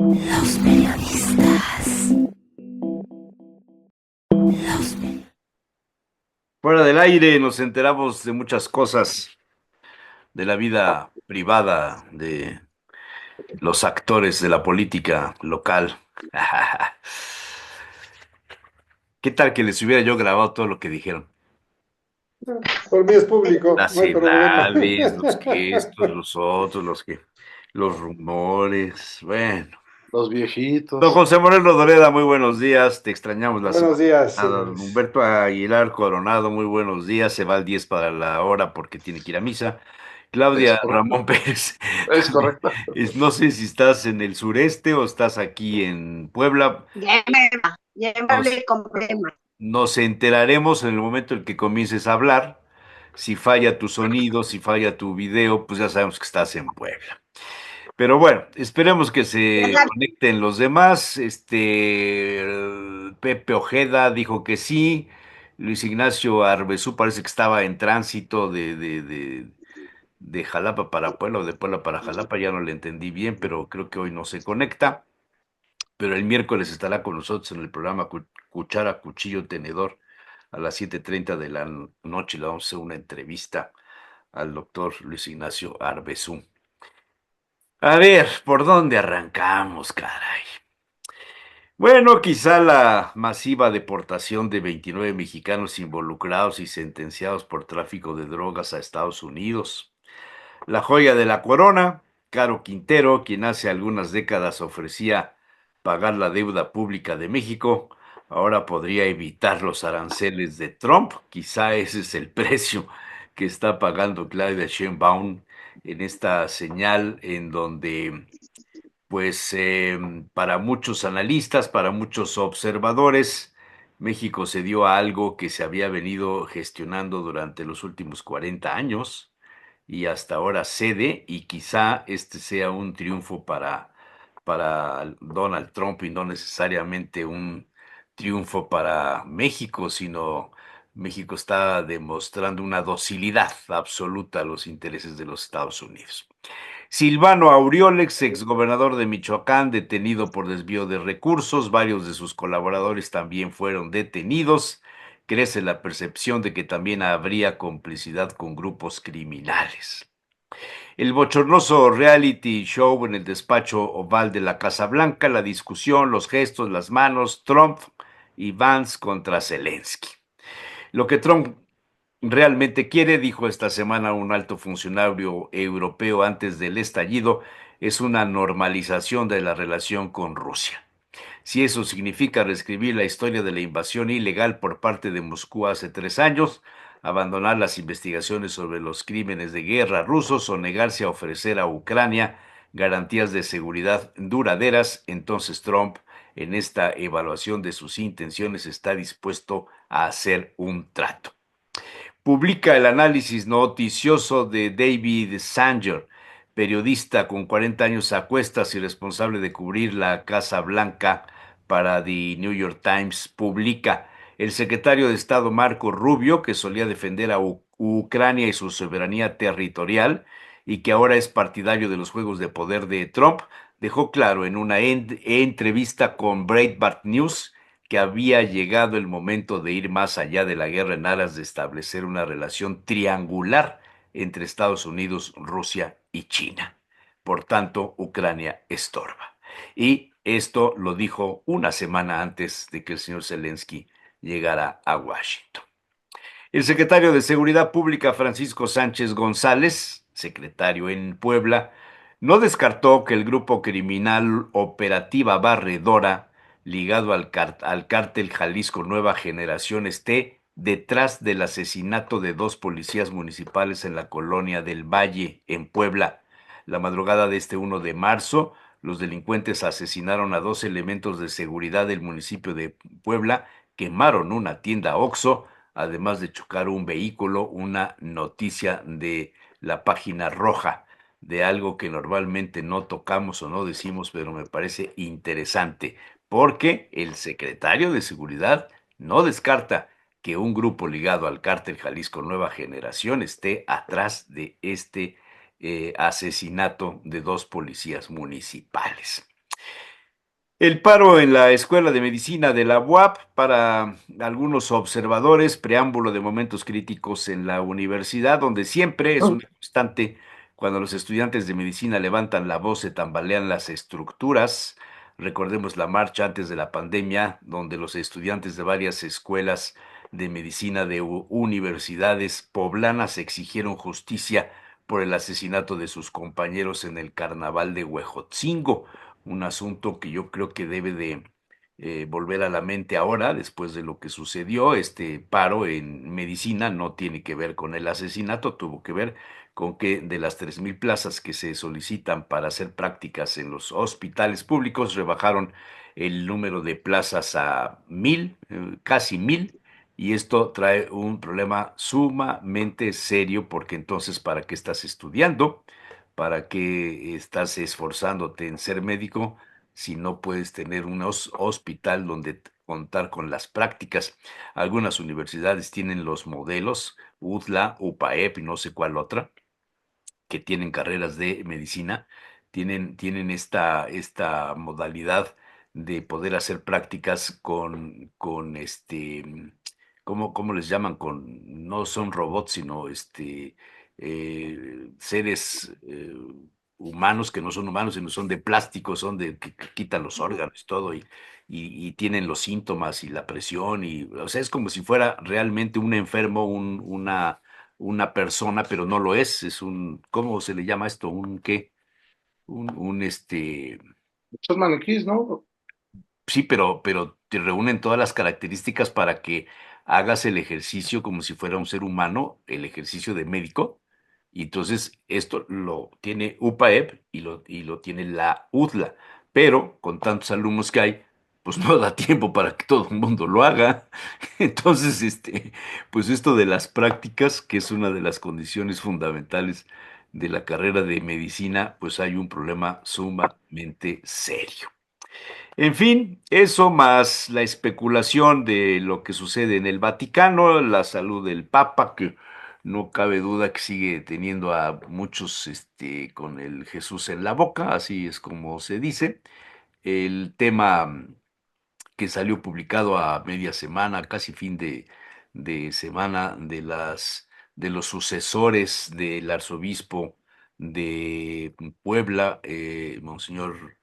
Los periodistas. Los periodistas. Fuera del aire nos enteramos de muchas cosas de la vida privada de los actores de la política local. ¿Qué tal que les hubiera yo grabado todo lo que dijeron? Por mí es público, Las no hay problema. edades, los que estos, los otros, los rumores. Bueno. Los Don viejitos. José Moreno Doreda, muy buenos días. Te extrañamos la semana Buenos días, pasada. Don señores. Humberto Aguilar Coronado, muy buenos días. Se va al 10 para la hora porque tiene que ir a misa. Es Claudia correcto. Ramón Pérez, Es correcto. no sé si estás en el sureste o estás aquí en Puebla. Ya me Nos, hablé con problemas. nos enteraremos en el momento en que comiences a hablar. Si falla tu sonido, si falla tu video, pues ya sabemos que estás en Puebla. Pero bueno, esperemos que se conecten los demás. Pepe Ojeda dijo que sí. Luis Ignacio Arbezú parece que estaba en tránsito de Jalapa para Puebla o de Puebla para Jalapa. Ya no le entendí bien, pero creo que hoy no se conecta. Pero el miércoles estará con nosotros en el programa Cuchara, Cuchillo, Tenedor a las 7:30 de la noche. Le vamos a hacer una entrevista al doctor Luis Ignacio Arbezú. A ver, ¿por dónde arrancamos, caray? Bueno, quizá la masiva deportación de 29 mexicanos involucrados y sentenciados por tráfico de drogas a Estados Unidos. La joya de la corona, Caro Quintero, quien hace algunas décadas ofrecía pagar la deuda pública de México, ahora podría evitar los aranceles de Trump. Quizá ese es el precio que está pagando Claudia Sheinbaum en esta señal en donde pues para muchos analistas, para muchos observadores, México se dio a algo que se había venido gestionando durante los últimos 40 años y hasta ahora cede y quizá este sea un triunfo para Donald Trump y no necesariamente un triunfo para México, sino México está demostrando una docilidad absoluta a los intereses de los Estados Unidos. Silvano Aureoles, exgobernador de Michoacán, detenido por desvío de recursos. Varios de sus colaboradores también fueron detenidos. Crece la percepción de que también habría complicidad con grupos criminales. El bochornoso reality show en el despacho oval de la Casa Blanca, la discusión, los gestos, las manos, Trump y Vance contra Zelensky. Lo que Trump realmente quiere, dijo esta semana un alto funcionario europeo antes del estallido, es una normalización de la relación con Rusia. Si eso significa reescribir la historia de la invasión ilegal por parte de Moscú hace 3 años, abandonar las investigaciones sobre los crímenes de guerra rusos o negarse a ofrecer a Ucrania garantías de seguridad duraderas, entonces Trump, en esta evaluación de sus intenciones, está dispuesto a hacer un trato. Publica el análisis noticioso de David Sanger, periodista con 40 años a cuestas y responsable de cubrir la Casa Blanca para The New York Times. Publica el secretario de Estado Marco Rubio, que solía defender a Ucrania y su soberanía territorial y que ahora es partidario de los juegos de poder de Trump, dejó claro en una entrevista con Breitbart News que había llegado el momento de ir más allá de la guerra en aras de establecer una relación triangular entre Estados Unidos, Rusia y China. Por tanto, Ucrania estorba. Y esto lo dijo una semana antes de que el señor Zelensky llegara a Washington. El secretario de Seguridad Pública, Francisco Sánchez González, secretario en Puebla, no descartó que el grupo criminal Operativa Barredora, ligado al cártel Jalisco Nueva Generación, esté detrás del asesinato de 2 policías municipales en la colonia del Valle, en Puebla. La madrugada de este 1 de marzo, los delincuentes asesinaron a 2 elementos de seguridad del municipio de Puebla, quemaron una tienda Oxxo, además de chocar un vehículo, una noticia de la página roja, de algo que normalmente no tocamos o no decimos, pero me parece interesante, porque el secretario de Seguridad no descarta que un grupo ligado al cártel Jalisco Nueva Generación esté atrás de este asesinato de 2 policías municipales. El paro en la Escuela de Medicina de la UAP para algunos observadores, preámbulo de momentos críticos en la universidad, donde siempre es una constante cuando los estudiantes de medicina levantan la voz, se tambalean las estructuras. Recordemos la marcha antes de la pandemia, donde los estudiantes de varias escuelas de medicina de universidades poblanas exigieron justicia por el asesinato de sus compañeros en el carnaval de Huejotzingo, un asunto que yo creo que debe de volver a la mente ahora, después de lo que sucedió. Este paro en medicina no tiene que ver con el asesinato, tuvo que ver con que de las 3,000 plazas que se solicitan para hacer prácticas en los hospitales públicos, rebajaron el número de plazas a 1,000, casi 1,000. Y esto trae un problema sumamente serio porque entonces, ¿para qué estás estudiando? ¿Para qué estás esforzándote en ser médico si no puedes tener un hospital donde contar con las prácticas? Algunas universidades tienen los modelos, UDLA, UPAEP y no sé cuál otra, que tienen carreras de medicina, tienen esta modalidad de poder hacer prácticas con ¿cómo les llaman? No son robots, sino seres humanos que no son humanos, sino son de plástico, son de que quitan los órganos y todo, y tienen los síntomas y la presión, o sea, es como si fuera realmente un enfermo, una persona, pero no lo es ¿cómo se le llama esto? ¿Un qué? Un Son maniquís, ¿no? Sí, pero te reúnen todas las características para que hagas el ejercicio como si fuera un ser humano, el ejercicio de médico. Y entonces esto lo tiene UPAEP y lo tiene la UDLA. Pero con tantos alumnos que hay, pues no da tiempo para que todo el mundo lo haga. Entonces, pues esto de las prácticas, que es una de las condiciones fundamentales de la carrera de medicina, pues hay un problema sumamente serio. En fin, eso más la especulación de lo que sucede en el Vaticano, la salud del Papa, que no cabe duda que sigue teniendo a muchos con el Jesús en la boca, así es como se dice. El tema que salió publicado a media semana, casi fin de semana, de los sucesores del arzobispo de Puebla, Monseñor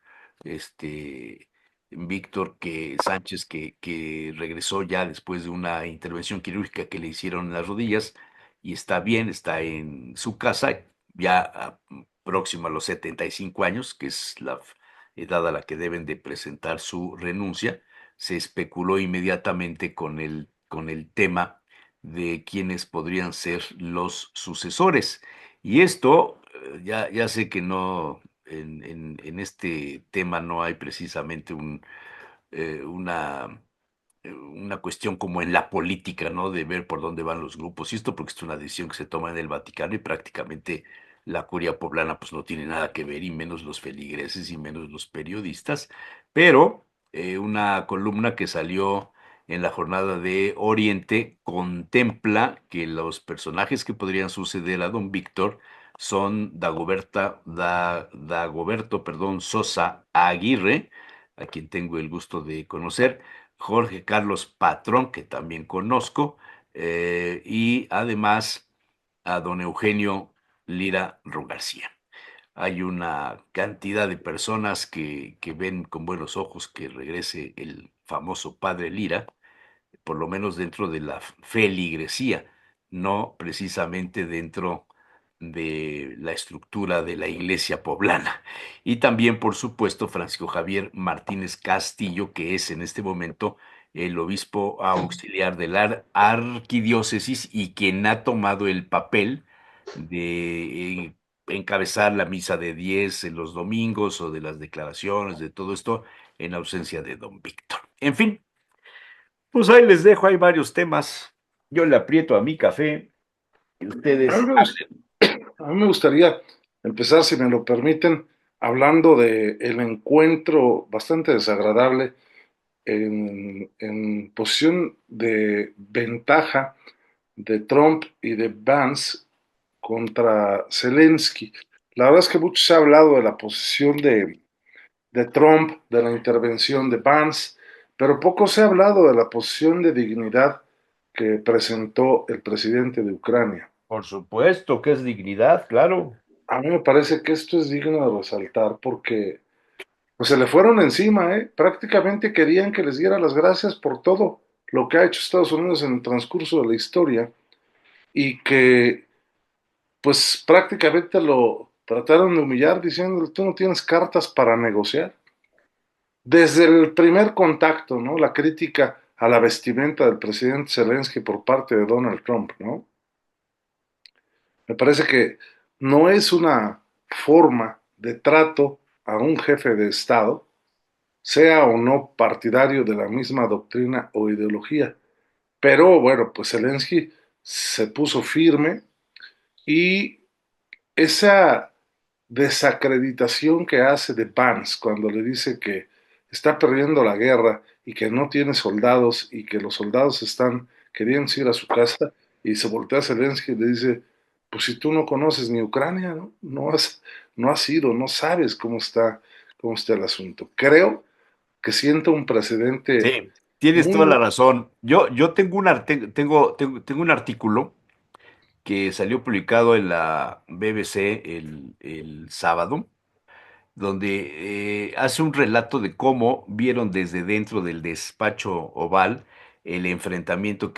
Víctor Sánchez, que regresó ya después de una intervención quirúrgica que le hicieron en las rodillas y está bien, está en su casa, ya próximo a los 75 años, que es la edad a la que deben de presentar su renuncia. Se especuló inmediatamente con el tema de quiénes podrían ser los sucesores. Y esto, ya sé que no, en este tema no hay precisamente una cuestión como en la política, ¿no? De ver por dónde van los grupos y esto, porque es una decisión que se toma en el Vaticano y prácticamente la curia poblana pues no tiene nada que ver, y menos los feligreses y menos los periodistas, pero una columna que salió en la jornada de Oriente contempla que los personajes que podrían suceder a don Víctor son Dagoberto, perdón, Sosa Aguirre, a quien tengo el gusto de conocer, Jorge Carlos Patrón, que también conozco, y además a don Eugenio Lira Rogarcía. Hay una cantidad de personas que ven con buenos ojos que regrese el famoso padre Lira, por lo menos dentro de la feligresía, no precisamente dentro de la estructura de la iglesia poblana. Y también, por supuesto, Francisco Javier Martínez Castillo, que es en este momento el obispo auxiliar de la arquidiócesis y quien ha tomado el papel de encabezar la misa de 10 en los domingos, o de las declaraciones, de todo esto, en ausencia de don Víctor. En fin, pues ahí les dejo, hay varios temas. Yo le aprieto a mi café y ustedes A mí, me gust- hablen. a mí me gustaría empezar, si me lo permiten, hablando de el encuentro bastante desagradable en posición de ventaja de Trump y de Vance contra Zelensky. La verdad es que mucho se ha hablado de la posición de Trump, de la intervención de Vance, pero poco se ha hablado de la posición de dignidad que presentó el presidente de Ucrania. Por supuesto que es dignidad, claro. A mí me parece que esto es digno de resaltar porque pues, se le fueron encima, ¿eh? Prácticamente querían que les diera las gracias por todo lo que ha hecho Estados Unidos en el transcurso de la historia y que pues prácticamente lo trataron de humillar diciendo tú no tienes cartas para negociar. Desde el primer contacto, ¿no? La crítica a la vestimenta del presidente Zelensky por parte de Donald Trump, ¿no? Me parece que no es una forma de trato a un jefe de Estado, sea o no partidario de la misma doctrina o ideología. Pero bueno, pues Zelensky se puso firme y esa desacreditación que hace de Vance cuando le dice que está perdiendo la guerra y que no tiene soldados y que los soldados están queriendo ir a su casa y se voltea a Zelensky y le dice, pues si tú no conoces ni Ucrania, ¿no? No has ido, no sabes cómo está el asunto. Creo que sienta un precedente Sí, tienes toda muy... la razón. Yo tengo un artículo que salió publicado en la BBC el sábado, donde hace un relato de cómo vieron desde dentro del despacho oval el enfrentamiento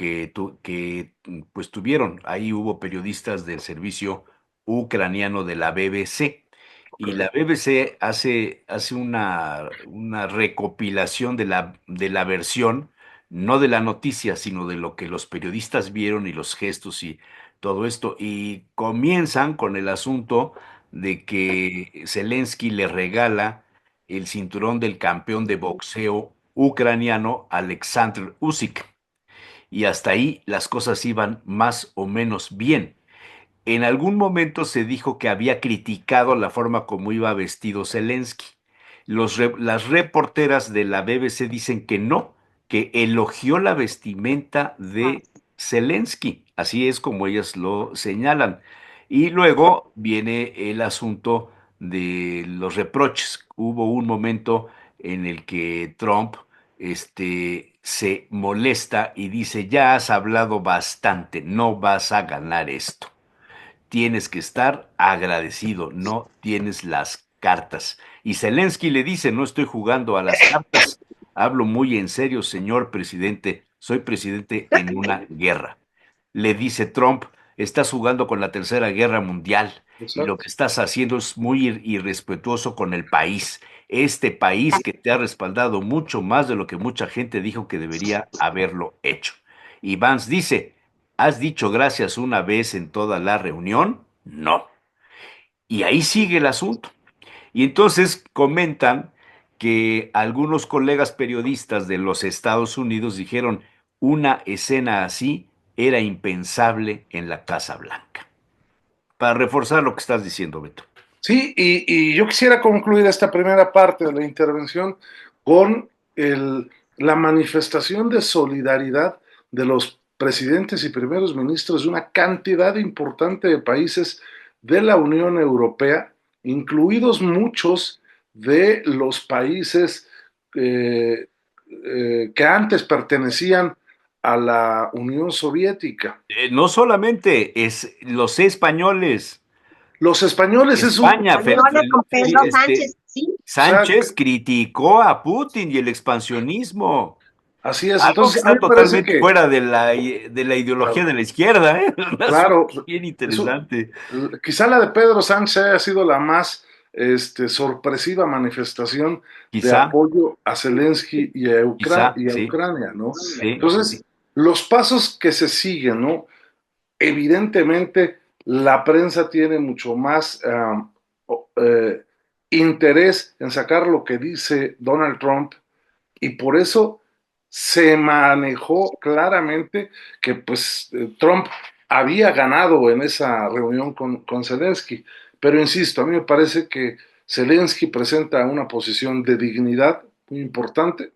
pues tuvieron. Ahí hubo periodistas del servicio ucraniano de la BBC. Y la BBC hace una recopilación de la versión, no de la noticia, sino de lo que los periodistas vieron y los gestos y todo esto. Y comienzan con el asunto de que Zelensky le regala el cinturón del campeón de boxeo ucraniano Alexander Usyk. Y hasta ahí las cosas iban más o menos bien. En algún momento se dijo que había criticado la forma como iba vestido Zelensky. Las reporteras de la BBC dicen que no, que elogió la vestimenta de Zelensky. Así es como ellas lo señalan. Y luego viene el asunto de los reproches. Hubo un momento en el que Trump se molesta y dice, ya has hablado bastante, no vas a ganar esto. Tienes que estar agradecido, no tienes las cartas. Y Zelensky le dice, no estoy jugando a las cartas, hablo muy en serio, señor presidente, soy presidente en una guerra. Le dice Trump, estás jugando con la Tercera Guerra Mundial y lo Exacto. que estás haciendo es muy irrespetuoso con el país. Este país que te ha respaldado mucho más de lo que mucha gente dijo que debería haberlo hecho. Y Vance dice, ¿has dicho gracias una vez en toda la reunión? No. Y ahí sigue el asunto. Y entonces comentan que algunos colegas periodistas de los Estados Unidos dijeron, una escena así era impensable en la Casa Blanca. Para reforzar lo que estás diciendo, Beto. Sí, y yo quisiera concluir esta primera parte de la intervención con la manifestación de solidaridad de los presidentes y primeros ministros de una cantidad importante de países de la Unión Europea, incluidos muchos de los países que antes pertenecían a la Unión Soviética. No solamente es los españoles, Los españoles es un... España, Con Pedro Sánchez, sí. Sánchez criticó a Putin y el expansionismo. Así es, Algo que entonces a mí está me parece totalmente que, fuera de la ideología claro, de la izquierda, ¿eh? Un claro, asunto bien eso, interesante. quizá la de Pedro Sánchez haya sido la más sorpresiva manifestación de Quizá, apoyo a Zelensky quizá, y a sí, Ucrania, ¿no? sí. Entonces, los pasos que se siguen, ¿no? Evidentemente, la prensa tiene mucho más interés en sacar lo que dice Donald Trump y por eso se manejó claramente que pues Trump había ganado en esa reunión con Zelensky. Pero insisto, a mí me parece que Zelensky presenta una posición de dignidad muy importante.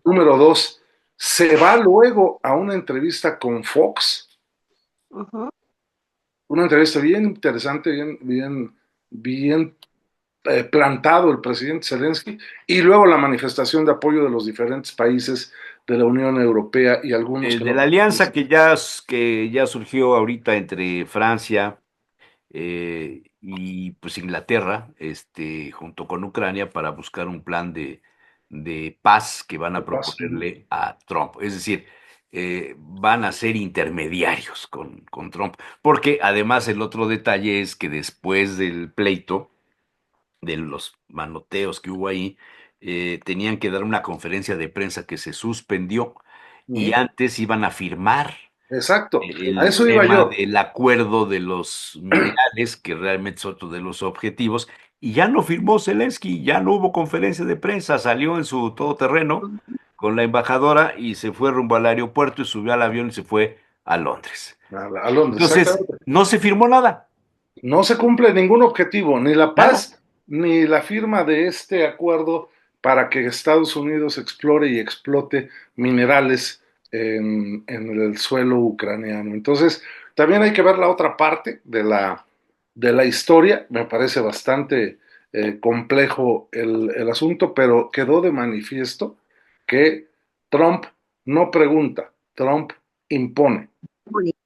Número dos, se va luego a una entrevista con Fox, una entrevista bien interesante, bien plantado el presidente Zelensky, y luego la manifestación de apoyo de los diferentes países de la Unión Europea y algunos que De no. la alianza que ya surgió ahorita entre Francia y pues Inglaterra, junto con Ucrania, para buscar un plan de paz que van a proponerle a Trump. Es decir, van a ser intermediarios con Trump. Porque además el otro detalle es que después del pleito, de los manoteos que hubo ahí, tenían que dar una conferencia de prensa que se suspendió y antes iban a firmar Exacto, a el eso iba tema yo. del acuerdo de los minerales, que realmente es otro de los objetivos, y ya no firmó Zelensky, ya no hubo conferencia de prensa, salió en su todoterreno con la embajadora y se fue rumbo al aeropuerto y subió al avión y se fue a Londres. A Londres, Entonces, exactamente. no se firmó nada, No se cumple ningún objetivo, ni la nada. paz, ni la firma de este acuerdo para que Estados Unidos explore y explote minerales en el suelo ucraniano. Entonces, también hay que ver la otra parte de la historia. Me parece bastante complejo el asunto, pero quedó de manifiesto que Trump no pregunta, Trump impone.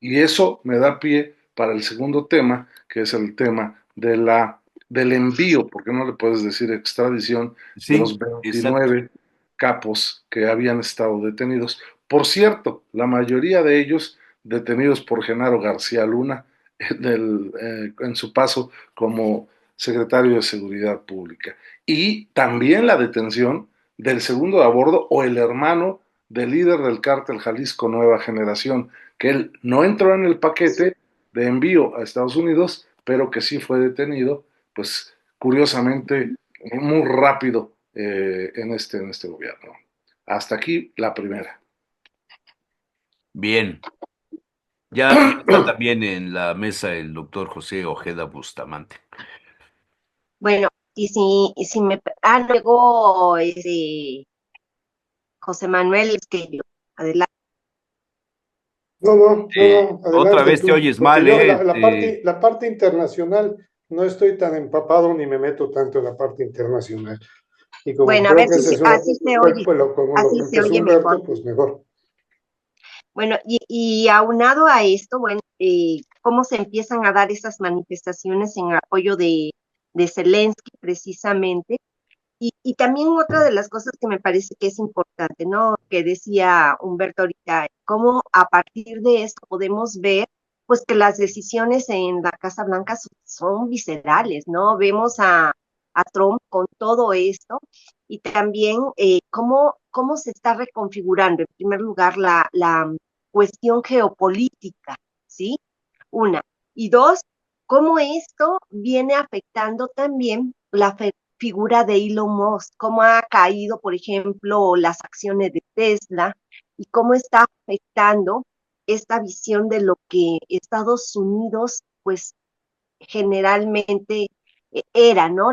Y eso me da pie para el segundo tema, que es el tema del envío, porque no le puedes decir extradición, de Sí, los exacto. 29 capos que habían estado detenidos. Por cierto, la mayoría de ellos detenidos por Genaro García Luna en su paso como secretario de Seguridad Pública. Y también la detención del segundo de a bordo o el hermano del líder del cártel Jalisco Nueva Generación, que él no entró en el paquete de envío a Estados Unidos, pero que sí fue detenido, pues curiosamente, muy rápido en este gobierno. Hasta aquí la primera. Bien. Ya está también en la mesa el doctor José Ojeda Bustamante. Bueno, y si me... Ah, luego, José Manuel Esquello. Adelante. No, Otra adelante vez te tú, oyes porque mal, yo ¿eh? la parte internacional no estoy tan empapado ni me meto tanto en la parte internacional. Y como Bueno, a creo ver que si ese es así se oye, pues, como lo así que se empezó oye mejor. Humberto, pues mejor. Bueno, y aunado a esto, bueno, cómo se empiezan a dar esas manifestaciones en apoyo de Zelensky precisamente. Y también otra de las cosas que me parece que es importante, ¿no? Que decía Humberto ahorita, cómo a partir de esto podemos ver, pues que las decisiones en la Casa Blanca son viscerales, ¿no? Vemos a Trump con todo esto y también cómo se está reconfigurando, en primer lugar, la cuestión geopolítica, ¿sí? Una. Y dos, cómo esto viene afectando también la figura de Elon Musk, cómo ha caído, por ejemplo, las acciones de Tesla y cómo está afectando esta visión de lo que Estados Unidos, pues generalmente era, ¿no?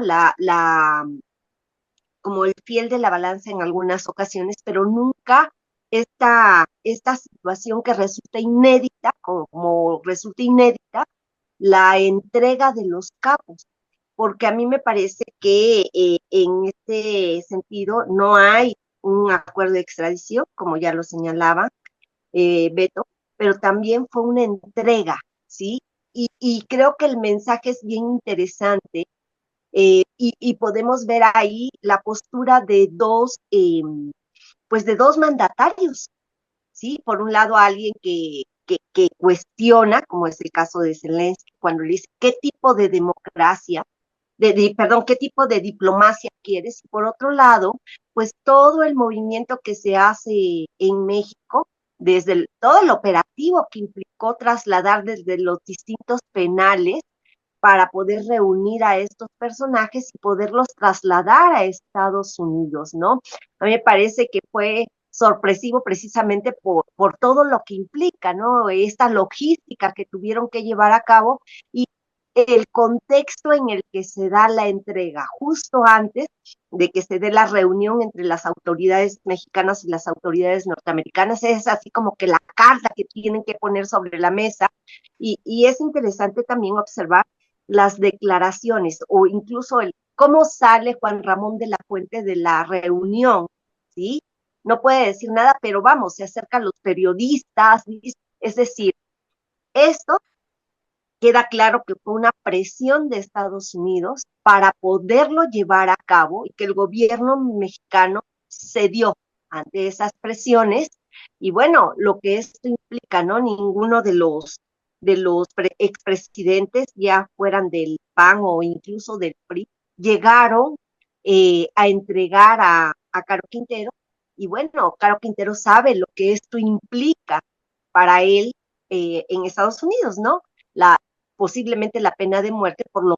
Como el fiel de la balanza en algunas ocasiones, pero nunca esta situación que resulta inédita, como resulta inédita, la entrega de los capos, porque a mí me parece que en este sentido no hay un acuerdo de extradición, como ya lo señalaba Beto, pero también fue una entrega, ¿sí? Y creo que el mensaje es bien interesante y podemos ver ahí la postura de pues de dos mandatarios, ¿sí? Por un lado, alguien que cuestiona, como es el caso de Zelensky, cuando le dice qué tipo de democracia, perdón, qué tipo de diplomacia quieres, y por otro lado, pues todo el movimiento que se hace en México, desde todo el operativo que implicó trasladar desde los distintos penales para poder reunir a estos personajes y poderlos trasladar a Estados Unidos, ¿no? A mí me parece que fue sorpresivo precisamente por todo lo que implica, ¿no? Esta logística que tuvieron que llevar a cabo y el contexto en el que se da la entrega, justo antes de que se dé la reunión entre las autoridades mexicanas y las autoridades norteamericanas, es así como que la carta que tienen que poner sobre la mesa y es interesante también observar las declaraciones o incluso ¿cómo sale Juan Ramón de la Fuente de la reunión? ¿Sí? No puede decir nada, pero vamos, se acercan los periodistas, es decir, esto queda claro que fue una presión de Estados Unidos para poderlo llevar a cabo y que el gobierno mexicano cedió ante esas presiones. Y bueno, lo que esto implica, ¿no? Ninguno de los expresidentes, ya fueran del PAN o incluso del PRI, llegaron a entregar a Caro Quintero. Y bueno, Caro Quintero sabe lo que esto implica para él en Estados Unidos, ¿no? La, posiblemente la pena de muerte por lo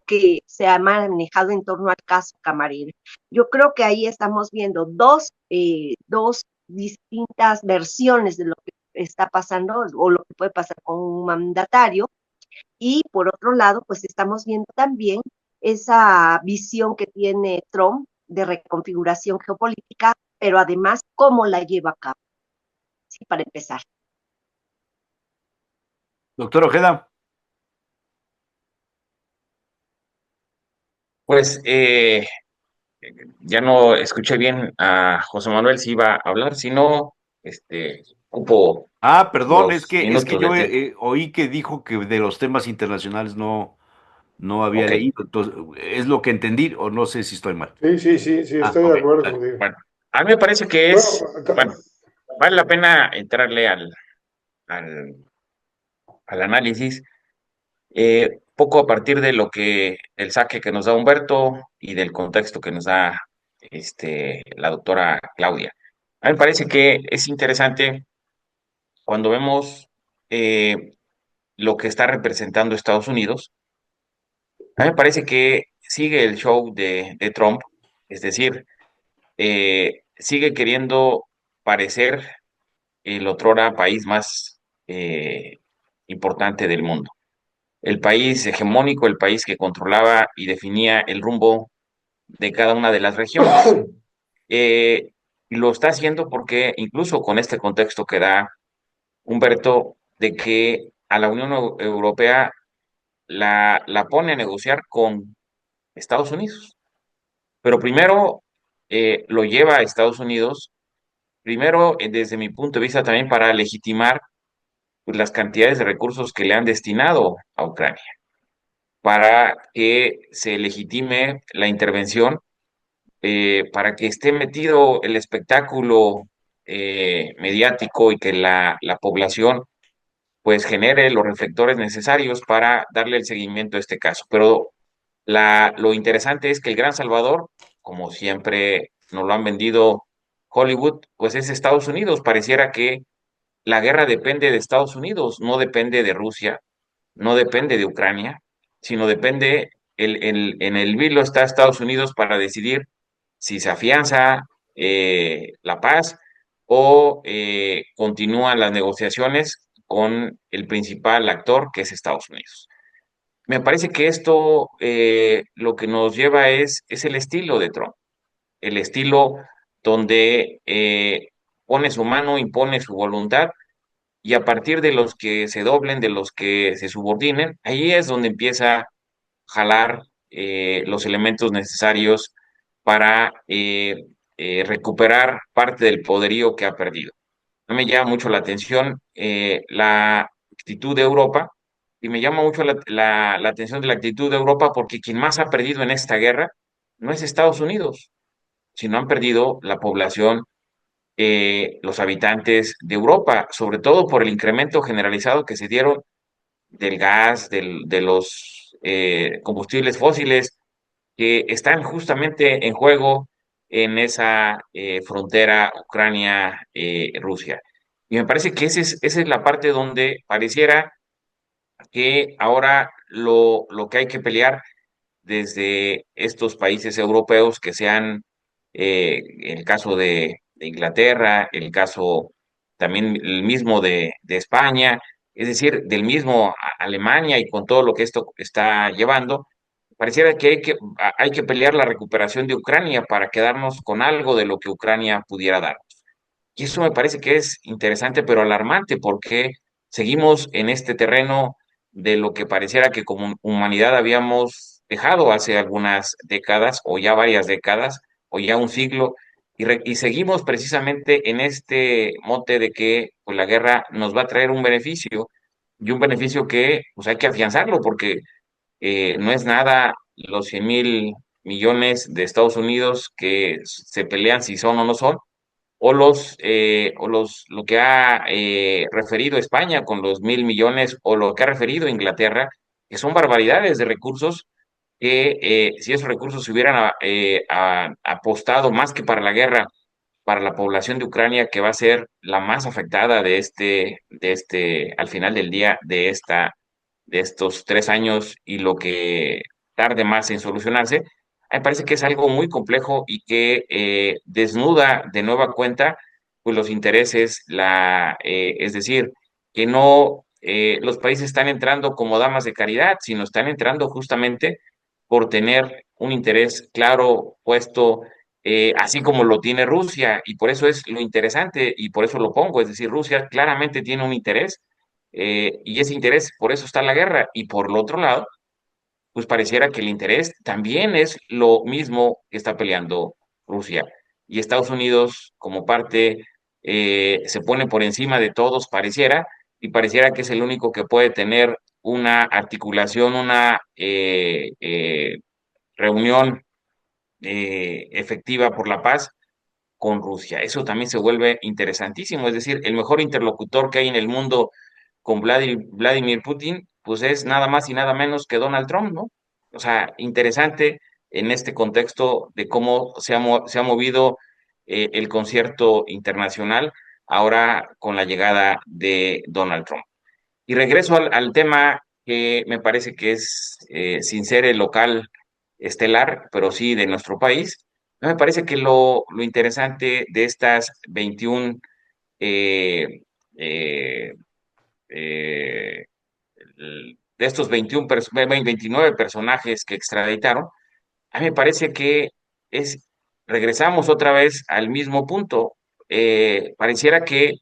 que se ha manejado en torno al caso Camarero. Yo creo que ahí estamos viendo dos distintas versiones de lo que está pasando o lo que puede pasar con un mandatario. Y por otro lado, pues estamos viendo también esa visión que tiene Trump de reconfiguración geopolítica, pero además cómo la lleva a cabo. Sí, para empezar. Doctor Ojeda. Pues ya no escuché bien a José Manuel si iba a hablar, si no, ocupo Perdón, los es que minutos de yo tiempo. oí que dijo que de los temas internacionales no había Ok, leído, entonces es lo que entendí o no sé si estoy mal. Sí, sí, sí, sí, estoy de Ok, acuerdo dale. contigo. bueno, a mí me parece que Bueno, bueno, vale la pena entrarle al, al análisis, poco a partir de el saque que nos da Humberto y del contexto que nos da la doctora Claudia. A mí me parece que es interesante cuando vemos eh, lo que está representando Estados Unidos. A mí me parece que sigue el show de Trump, es decir, sigue queriendo parecer el otrora país más importante del mundo, el país hegemónico, el país que controlaba y definía el rumbo de cada una de las regiones. Y lo está haciendo porque incluso con este contexto que da Humberto, de que a la Unión Europea la pone a negociar con Estados Unidos. Pero primero lo lleva a Estados Unidos, primero desde mi punto de vista también para legitimar pues, las cantidades de recursos que le han destinado a Ucrania, para que se legitime la intervención, para que esté metido el espectáculo mediático y que la población pues genere los reflectores necesarios para darle el seguimiento a este caso. Pero lo interesante es que el gran salvador, como siempre nos lo han vendido Hollywood, pues es Estados Unidos. Pareciera que la guerra depende de Estados Unidos, no depende de Rusia, no depende de Ucrania, sino depende, en el vilo está Estados Unidos para decidir si se afianza la paz o continúan las negociaciones con el principal actor, que es Estados Unidos. Me parece que esto lo que nos lleva es el estilo de Trump, el estilo donde pone su mano, impone su voluntad y a partir de los que se doblen, de los que se subordinen, ahí es donde empieza a jalar los elementos necesarios para recuperar parte del poderío que ha perdido. A mí me llama mucho la atención la actitud de Europa y me llama mucho la atención de la actitud de Europa porque quien más ha perdido en esta guerra no es Estados Unidos, sino han perdido la población, los habitantes de Europa, sobre todo por el incremento generalizado que se dieron del gas, de los combustibles fósiles que están justamente en juego en esa frontera Ucrania-Rusia. Y me parece que esa es la parte donde pareciera que ahora lo que hay que pelear desde estos países europeos que sean el caso de Inglaterra, el caso también el mismo de España, es decir, del mismo Alemania y con todo lo que esto está llevando, pareciera que hay que pelear la recuperación de Ucrania para quedarnos con algo de lo que Ucrania pudiera dar. Y eso me parece que es interesante, pero alarmante, porque seguimos en este terreno de lo que pareciera que como humanidad habíamos dejado hace algunas décadas o ya varias décadas o ya un siglo y seguimos precisamente en este mote de que pues, la guerra nos va a traer un beneficio y un beneficio que pues hay que afianzarlo porque no es nada los 100.000 millones de Estados Unidos que se pelean si son o no son, lo que ha referido España con los 1.000 millones, o lo que ha referido Inglaterra, que son barbaridades de recursos que si esos recursos se hubieran apostado más que para la guerra, para la población de Ucrania, que va a ser la más afectada al final del día, de estos 3 años y lo que tarde más en solucionarse, a mí me parece que es algo muy complejo y que desnuda de nueva cuenta pues, los intereses, es decir, que no los países están entrando como damas de caridad, sino están entrando justamente por tener un interés claro puesto, así como lo tiene Rusia, y por eso es lo interesante y por eso lo pongo, es decir, Rusia claramente tiene un interés y ese interés, por eso está la guerra. Y por el otro lado, pues pareciera que el interés también es lo mismo que está peleando Rusia. Y Estados Unidos, como parte, se pone por encima de todos, pareciera, y pareciera que es el único que puede tener una articulación, una reunión efectiva por la paz con Rusia. Eso también se vuelve interesantísimo, es decir, el mejor interlocutor que hay en el mundo con Vladimir Putin, pues es nada más y nada menos que Donald Trump, ¿no? O sea, interesante en este contexto de cómo se ha movido el concierto internacional ahora con la llegada de Donald Trump. Y regreso al tema que me parece que es, sin ser el local estelar, pero sí de nuestro país. Me parece que lo interesante de estas 21, eh, eh, eh, de estos 29 personajes que extraditaron, a mí me parece que regresamos otra vez al mismo punto. Pareciera que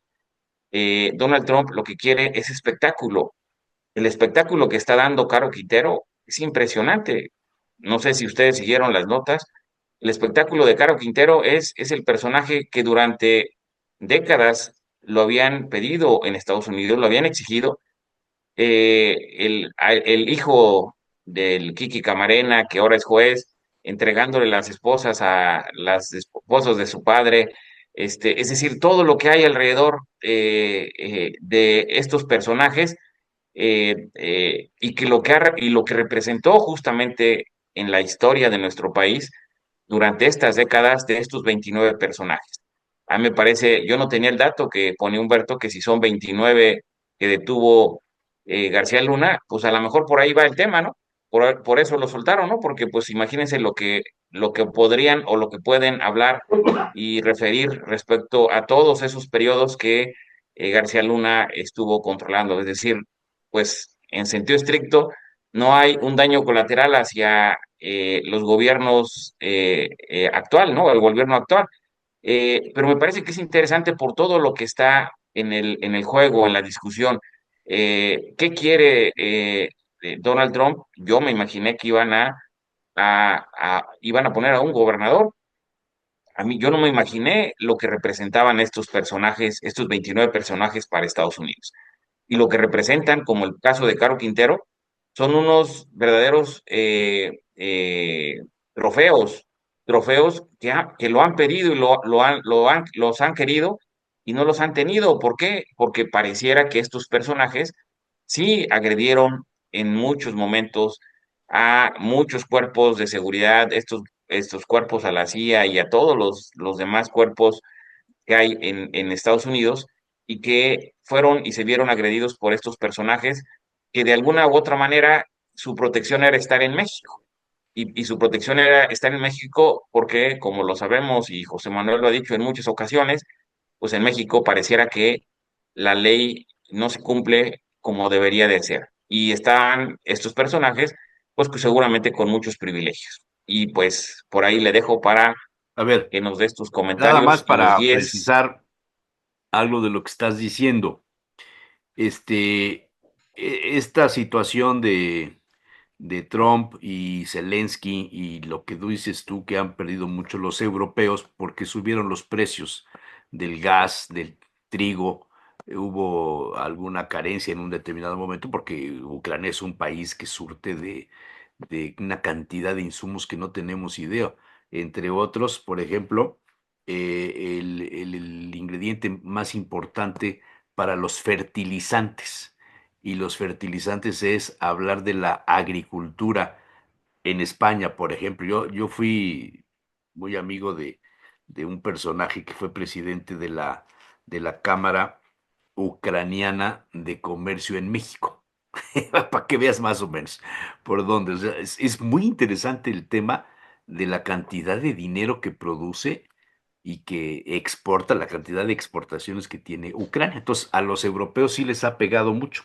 Donald Trump lo que quiere es espectáculo. El espectáculo que está dando Caro Quintero es impresionante. No sé si ustedes siguieron las notas. El espectáculo de Caro Quintero es el personaje que durante décadas lo habían pedido en Estados Unidos, lo habían exigido. El hijo del Kiki Camarena, que ahora es juez, entregándole las esposas a las esposos de su padre. Es decir, todo lo que hay alrededor de estos personajes y lo que representó justamente en la historia de nuestro país durante estas décadas de estos 29 personajes. A mí me parece, yo no tenía el dato que pone Humberto, que si son 29 que detuvo García Luna, pues a lo mejor por ahí va el tema, ¿no? Por eso lo soltaron, ¿no? Porque pues imagínense lo que podrían o lo que pueden hablar y referir respecto a todos esos periodos que García Luna estuvo controlando. Es decir, pues en sentido estricto, no hay un daño colateral hacia los gobiernos actual, ¿no? El gobierno actual. Pero me parece que es interesante por todo lo que está en el juego, en la discusión. ¿Qué quiere Donald Trump? Yo me imaginé que iban a poner a un gobernador. A mí, yo no me imaginé lo que representaban estos personajes, estos 29 personajes para Estados Unidos y lo que representan, como el caso de Caro Quintero, son unos verdaderos trofeos, trofeos que lo han pedido y los han querido y no los han tenido. ¿Por qué? Porque pareciera que estos personajes sí agredieron en muchos momentos a muchos cuerpos de seguridad, estos cuerpos a la CIA y a todos los demás cuerpos que hay en Estados Unidos y que fueron y se vieron agredidos por estos personajes que de alguna u otra manera su protección era estar en México. Y su protección era estar en México porque, como lo sabemos y José Manuel lo ha dicho en muchas ocasiones, pues en México pareciera que la ley no se cumple como debería de ser. Y están estos personajes, pues que seguramente con muchos privilegios. Y pues por ahí le dejo para A ver, que nos des tus nada más comentarios y nos para guíes. precisar algo de lo que estás diciendo. Esta situación de Trump y Zelensky y lo que dices tú, que han perdido mucho los europeos porque subieron los precios del gas, del trigo. Hubo alguna carencia en un determinado momento porque Ucrania es un país que surte de una cantidad de insumos que no tenemos idea. Entre otros, por ejemplo, el ingrediente más importante para los fertilizantes. Y los fertilizantes es hablar de la agricultura en España, por ejemplo. Yo fui muy amigo de un personaje que fue presidente de la Cámara Ucraniana de Comercio en México. Para que veas más o menos por dónde. O sea, es muy interesante el tema de la cantidad de dinero que produce y que exporta, la cantidad de exportaciones que tiene Ucrania. Entonces, a los europeos sí les ha pegado mucho.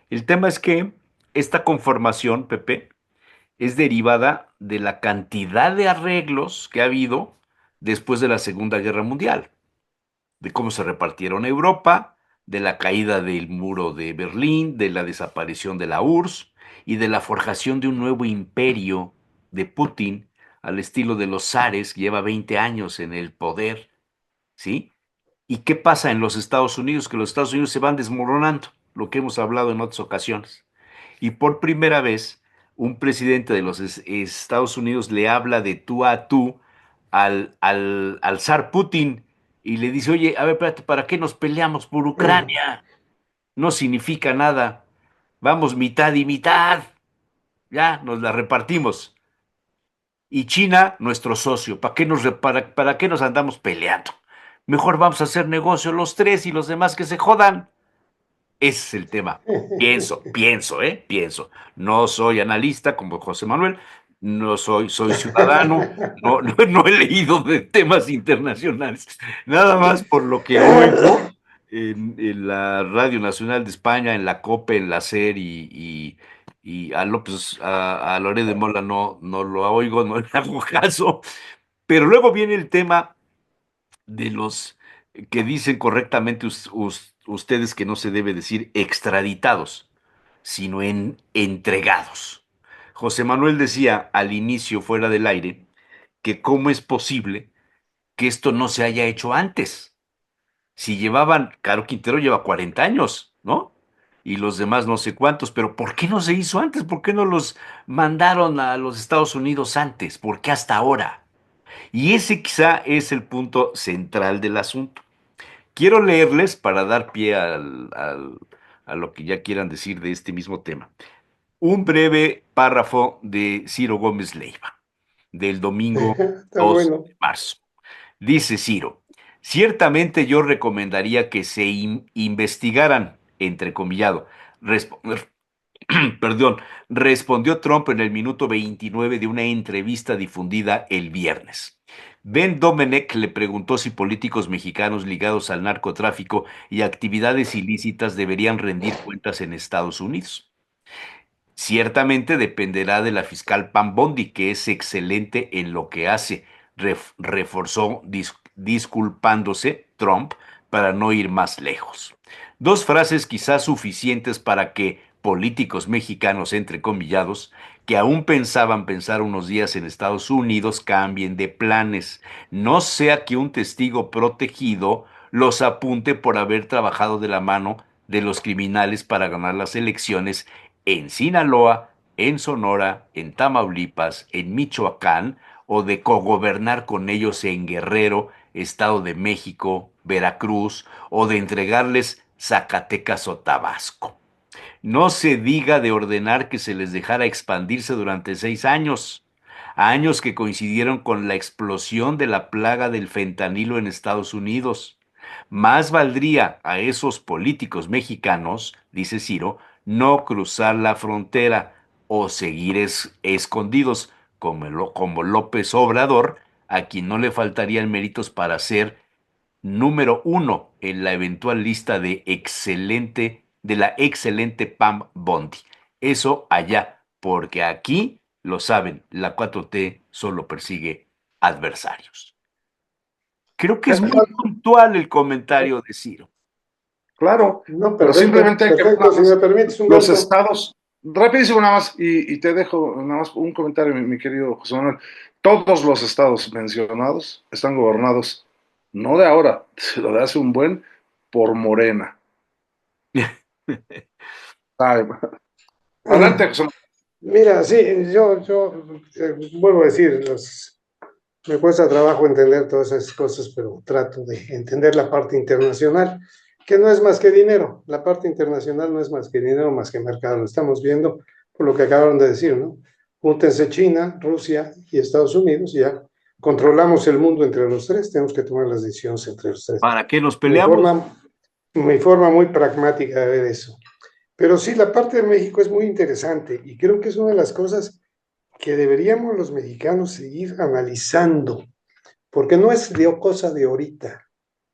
El tema es que esta conformación, Pepe, es derivada de la cantidad de arreglos que ha habido después de la Segunda Guerra Mundial, de cómo se repartieron Europa, de la caída del muro de Berlín, de la desaparición de la URSS y de la forjación de un nuevo imperio de Putin al estilo de los zares, que lleva 20 años en el poder, ¿sí? ¿Y qué pasa en los Estados Unidos? Que los Estados Unidos se van desmoronando, lo que hemos hablado en otras ocasiones. Y por primera vez, un presidente de los Estados Unidos le habla de tú a tú al zar Putin y le dice, oye, a ver, espérate, ¿para qué nos peleamos por Ucrania? No significa nada. Vamos mitad y mitad. Ya, nos la repartimos. Y China, nuestro socio. ¿Para qué nos andamos peleando? Mejor vamos a hacer negocio los tres y los demás que se jodan. Ese es el tema. Pienso. No soy analista como José Manuel, soy ciudadano, no he leído de temas internacionales. Nada más por lo que oigo en la Radio Nacional de España, en la COPE, en la SER y a López, a Loret de Mola no lo oigo, no le hago caso. Pero luego viene el tema de los que dicen correctamente ustedes que no se debe decir extraditados, sino entregados. José Manuel decía al inicio, fuera del aire, que cómo es posible que esto no se haya hecho antes. Si llevaban, Caro Quintero lleva 40 años, ¿no? Y los demás no sé cuántos, pero ¿por qué no se hizo antes? ¿Por qué no los mandaron a los Estados Unidos antes? ¿Por qué hasta ahora? Y ese quizá es el punto central del asunto. Quiero leerles para dar pie a lo que ya quieran decir de este mismo tema. Un breve párrafo de Ciro Gómez Leiva, del domingo Está 2 bueno. de marzo. Dice Ciro, ciertamente yo recomendaría que se investigaran, entrecomillado, perdón, respondió Trump en el minuto 29 de una entrevista difundida el viernes. Ben Domenech le preguntó si políticos mexicanos ligados al narcotráfico y actividades ilícitas deberían rendir cuentas en Estados Unidos. Ciertamente dependerá de la fiscal Pam Bondi, que es excelente en lo que hace, reforzó disculpándose Trump para no ir más lejos. Dos frases quizás suficientes para que políticos mexicanos, entrecomillados, que aún pensaban pensar unos días en Estados Unidos, cambien de planes. No sea que un testigo protegido los apunte por haber trabajado de la mano de los criminales para ganar las elecciones en Sinaloa, en Sonora, en Tamaulipas, en Michoacán, o de cogobernar con ellos en Guerrero, Estado de México, Veracruz, o de entregarles Zacatecas o Tabasco. No se diga de ordenar que se les dejara expandirse durante 6 años, años que coincidieron con la explosión de la plaga del fentanilo en Estados Unidos. Más valdría a esos políticos mexicanos, dice Ciro, no cruzar la frontera o seguir escondidos como López Obrador, a quien no le faltarían méritos para ser número uno en la eventual lista de la excelente Pam Bondi. Eso allá, porque aquí, lo saben, la 4T solo persigue adversarios. Creo que es muy puntual el comentario de Ciro. Claro, No, pero perfecto, simplemente hay que ver perfecto. Si me permites, los Humberto. estados, Rapidísimo nada más, y te dejo nada más un comentario, mi querido José Manuel. Todos los estados mencionados están gobernados, no de ahora, sino de hace un buen, por Morena. Ay, adelante, José Manuel. Mira, sí, vuelvo a decir, me cuesta trabajo entender todas esas cosas, pero trato de entender la parte internacional, que no es más que dinero. La parte internacional no es más que dinero, más que mercado. Lo estamos viendo por lo que acabaron de decir, ¿no? Júntense China, Rusia y Estados Unidos, y ya controlamos el mundo entre los tres, tenemos que tomar las decisiones entre los tres. ¿Para qué nos Mi peleamos? forma muy pragmática de ver eso. Pero sí, la parte de México es muy interesante y creo que es una de las cosas que deberíamos los mexicanos seguir analizando, porque no es cosa de ahorita,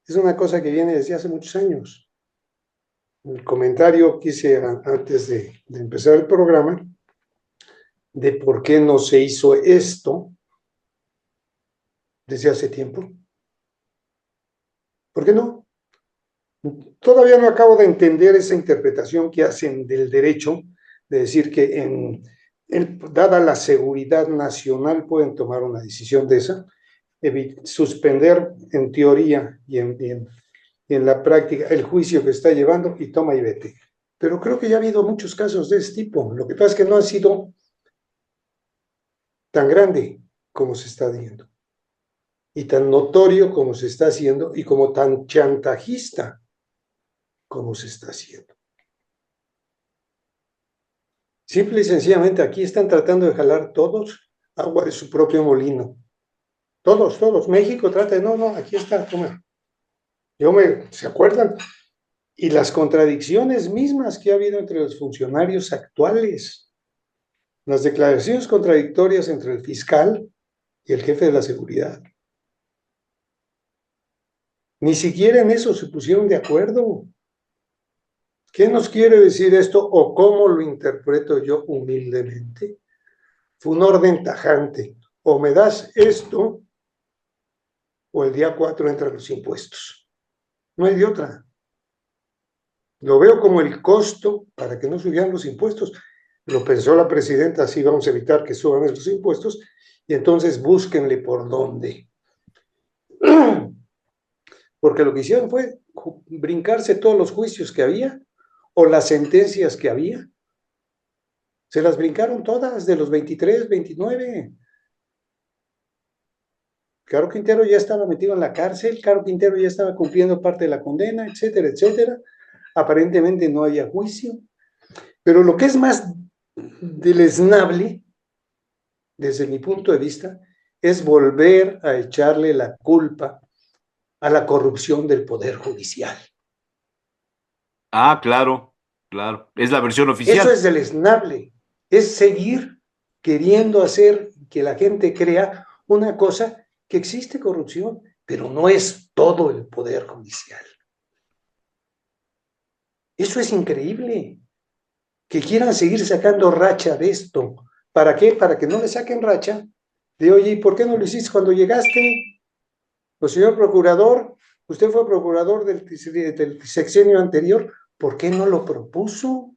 es una cosa que viene desde hace muchos años. El comentario que hice antes de empezar el programa de por qué no se hizo esto desde hace tiempo. ¿Por qué no? Todavía no acabo de entender esa interpretación que hacen del derecho de decir que dada la seguridad nacional pueden tomar una decisión de esa, suspender en teoría y en la práctica el juicio que está llevando y toma y vete. Pero creo que ya ha habido muchos casos de ese tipo. Lo que pasa es que no ha sido tan grande como se está viendo y tan notorio como se está haciendo y como tan chantajista como se está haciendo. Simple y sencillamente aquí están tratando de jalar todos agua de su propio molino. Todos. México trata de, no, aquí está, toma. ¿Se acuerdan? Y las contradicciones mismas que ha habido entre los funcionarios actuales, las declaraciones contradictorias entre el fiscal y el jefe de la seguridad. Ni siquiera en eso se pusieron de acuerdo. ¿Qué nos quiere decir esto o cómo lo interpreto yo humildemente? Fue un orden tajante. O me das esto o el día 4 entran los impuestos. No hay de otra. Lo veo como el costo para que no subieran los impuestos. Lo pensó la presidenta, así vamos a evitar que suban esos impuestos, y entonces búsquenle por dónde. Porque lo que hicieron fue brincarse todos los juicios que había o las sentencias que había. Se las brincaron todas, de los 23, 29. Caro Quintero ya estaba metido en la cárcel, Caro Quintero ya estaba cumpliendo parte de la condena, etcétera, etcétera. Aparentemente no había juicio. Pero lo que es más deleznable, desde mi punto de vista, es volver a echarle la culpa a la corrupción del Poder Judicial. Ah, claro. Es la versión oficial. Eso es deleznable. Es seguir queriendo hacer que la gente crea una cosa que existe corrupción, pero no es todo el Poder Judicial. Eso es increíble. Que quieran seguir sacando racha de esto. ¿Para qué? Para que no le saquen racha de, oye, ¿y por qué no lo hiciste cuando llegaste? Pues, señor procurador, usted fue procurador del sexenio anterior, ¿por qué no lo propuso?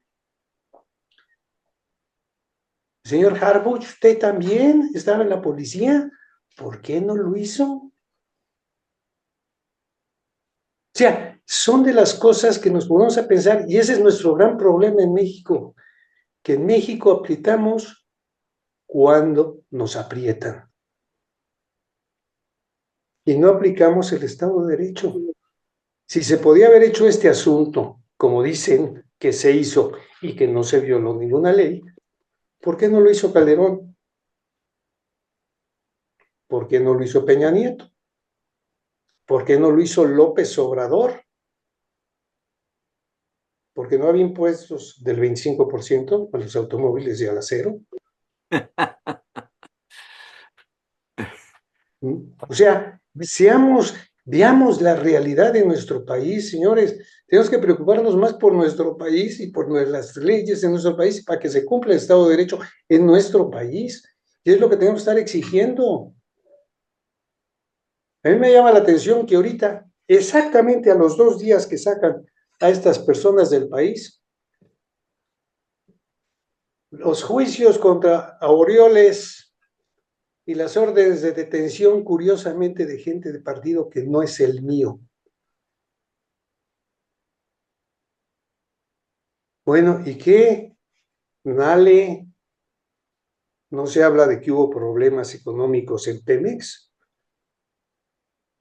Señor Harbuch, usted también estaba en la policía, ¿por qué no lo hizo? O sea, son de las cosas que nos ponemos a pensar, y ese es nuestro gran problema en México, que en México apretamos cuando nos aprietan. Y no aplicamos el Estado de Derecho. Si se podía haber hecho este asunto, como dicen que se hizo y que no se violó ninguna ley, ¿por qué no lo hizo Calderón? ¿Por qué no lo hizo Peña Nieto? ¿Por qué no lo hizo López Obrador? Porque no había impuestos del 25% a los automóviles y al acero. O sea, veamos la realidad de nuestro país, señores. Tenemos que preocuparnos más por nuestro país y por las leyes de nuestro país para que se cumpla el Estado de Derecho en nuestro país. Y es lo que tenemos que estar exigiendo. A mí me llama la atención que ahorita, exactamente a los 2 días que sacan a estas personas del país, los juicios contra Aureoles y las órdenes de detención, curiosamente, de gente de partido que no es el mío. Bueno, ¿y qué? Nale, no se habla de que hubo problemas económicos en Pemex.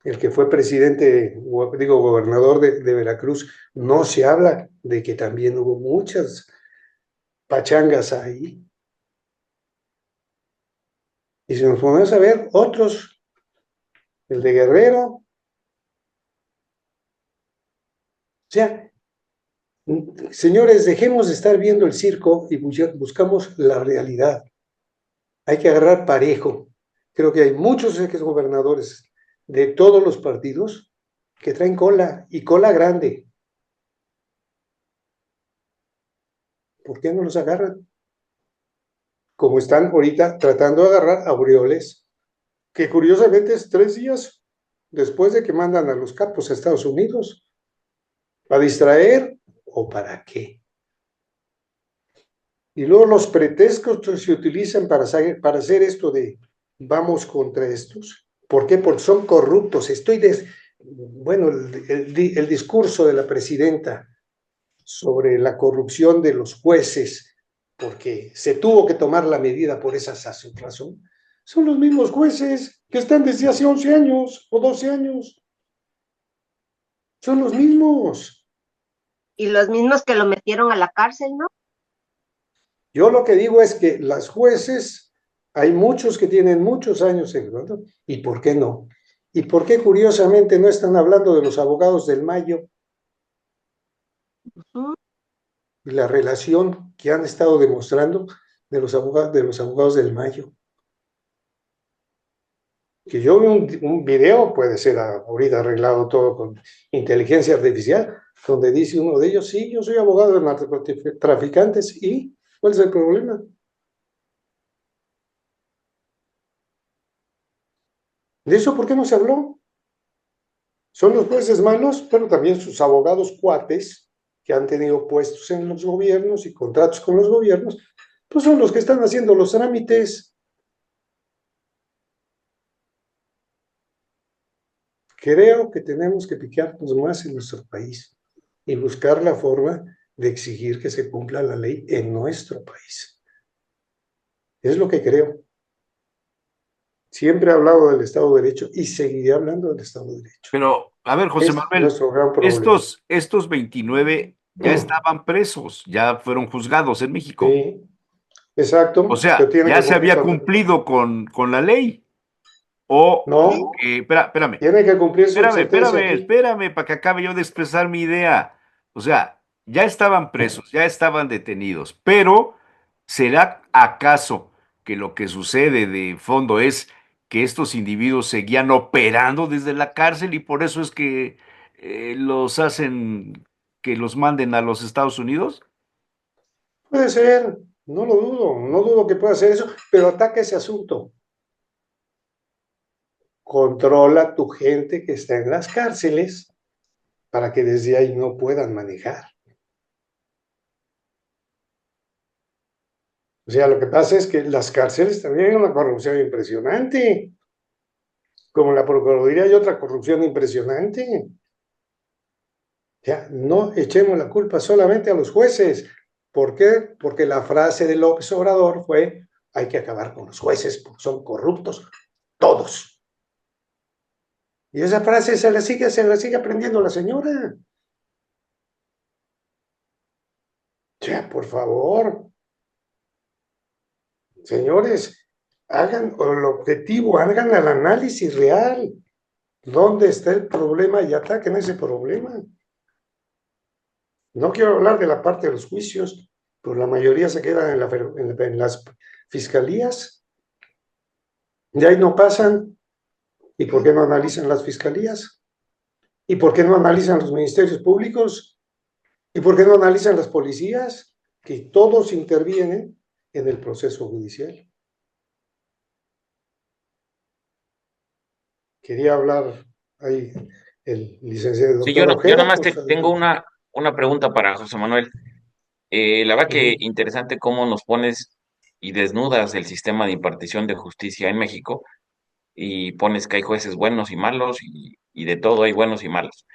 El que fue presidente, digo, gobernador de Veracruz, no se habla de que también hubo muchas pachangas ahí. Y si nos ponemos a ver otros, el de Guerrero, o sea, señores, dejemos de estar viendo el circo y buscamos la realidad. Hay que agarrar parejo. Creo que hay muchos exgobernadores de todos los partidos que traen cola y cola grande. ¿Por qué no los agarran? Como están ahorita tratando de agarrar a Aureoles, que curiosamente es 3 días después de que mandan a los capos a Estados Unidos. ¿Para distraer o para qué? Y luego los pretextos se utilizan para hacer esto de vamos contra estos. ¿Por qué? Porque son corruptos. Bueno, el discurso de la presidenta sobre la corrupción de los jueces, porque se tuvo que tomar la medida por esa razón, son los mismos jueces que están desde hace 11 años o 12 años. Son los mismos. Y los mismos que lo metieron a la cárcel, ¿no? Yo lo que digo es que las jueces, hay muchos que tienen muchos años en ¿no? ¿Y por qué no? ¿Y por qué curiosamente no están hablando de los abogados del Mayo y la relación que han estado demostrando de los abogados del Mayo? Que yo vi un video, puede ser ahorita arreglado todo con inteligencia artificial, donde dice uno de ellos, sí, yo soy abogado de narcotraficantes, ¿y cuál es el problema? ¿De eso por qué no se habló? Son los jueces malos, pero también sus abogados cuates, que han tenido puestos en los gobiernos y contratos con los gobiernos, pues son los que están haciendo los trámites. Creo que tenemos que picarnos más en nuestro país y buscar la forma de exigir que se cumpla la ley en nuestro país. Es lo que creo. Siempre he hablado del Estado de Derecho y seguiré hablando del Estado de Derecho. Pero, a ver, José Es Manuel, nuestro gran problema. estos 29 ya estaban presos, ya fueron juzgados en México. Sí, exacto. O sea, ya se había cumplido con la ley. O, no, espérame, tiene que cumplir su sentencia aquí. espérame, para que acabe yo de expresar mi idea. O sea, ya estaban presos, ya estaban detenidos, pero ¿será acaso que lo que sucede de fondo es que estos individuos seguían operando desde la cárcel y por eso es que los hacen que los manden a los Estados Unidos? Puede ser, no lo dudo, no dudo que pueda hacer eso, pero ataca ese asunto. Controla tu gente que está en las cárceles para que desde ahí no puedan manejar. O sea, lo que pasa es que las cárceles también hay una corrupción impresionante. Como la Procuraduría hay otra corrupción impresionante. Ya, no echemos la culpa solamente a los jueces. ¿Por qué? Porque la frase de López Obrador fue, hay que acabar con los jueces porque son corruptos, todos. Y esa frase se la sigue aprendiendo la señora. Ya, por favor. Señores, hagan el objetivo, hagan el análisis real. ¿Dónde está el problema y ataquen ese problema? No quiero hablar de la parte de los juicios, pero la mayoría se quedan en las fiscalías. De ahí no pasan. ¿Y por qué no analizan las fiscalías? ¿Y por qué no analizan los ministerios públicos? ¿Y por qué no analizan las policías? Que todos intervienen en el proceso judicial. Quería hablar ahí el licenciado Sí, doctor yo Ojeda. nada más Pues, tengo una pregunta para José Manuel. La verdad que interesante cómo nos pones y desnudas el sistema de impartición de justicia en México y pones que hay jueces buenos y malos y de todo hay buenos y malos.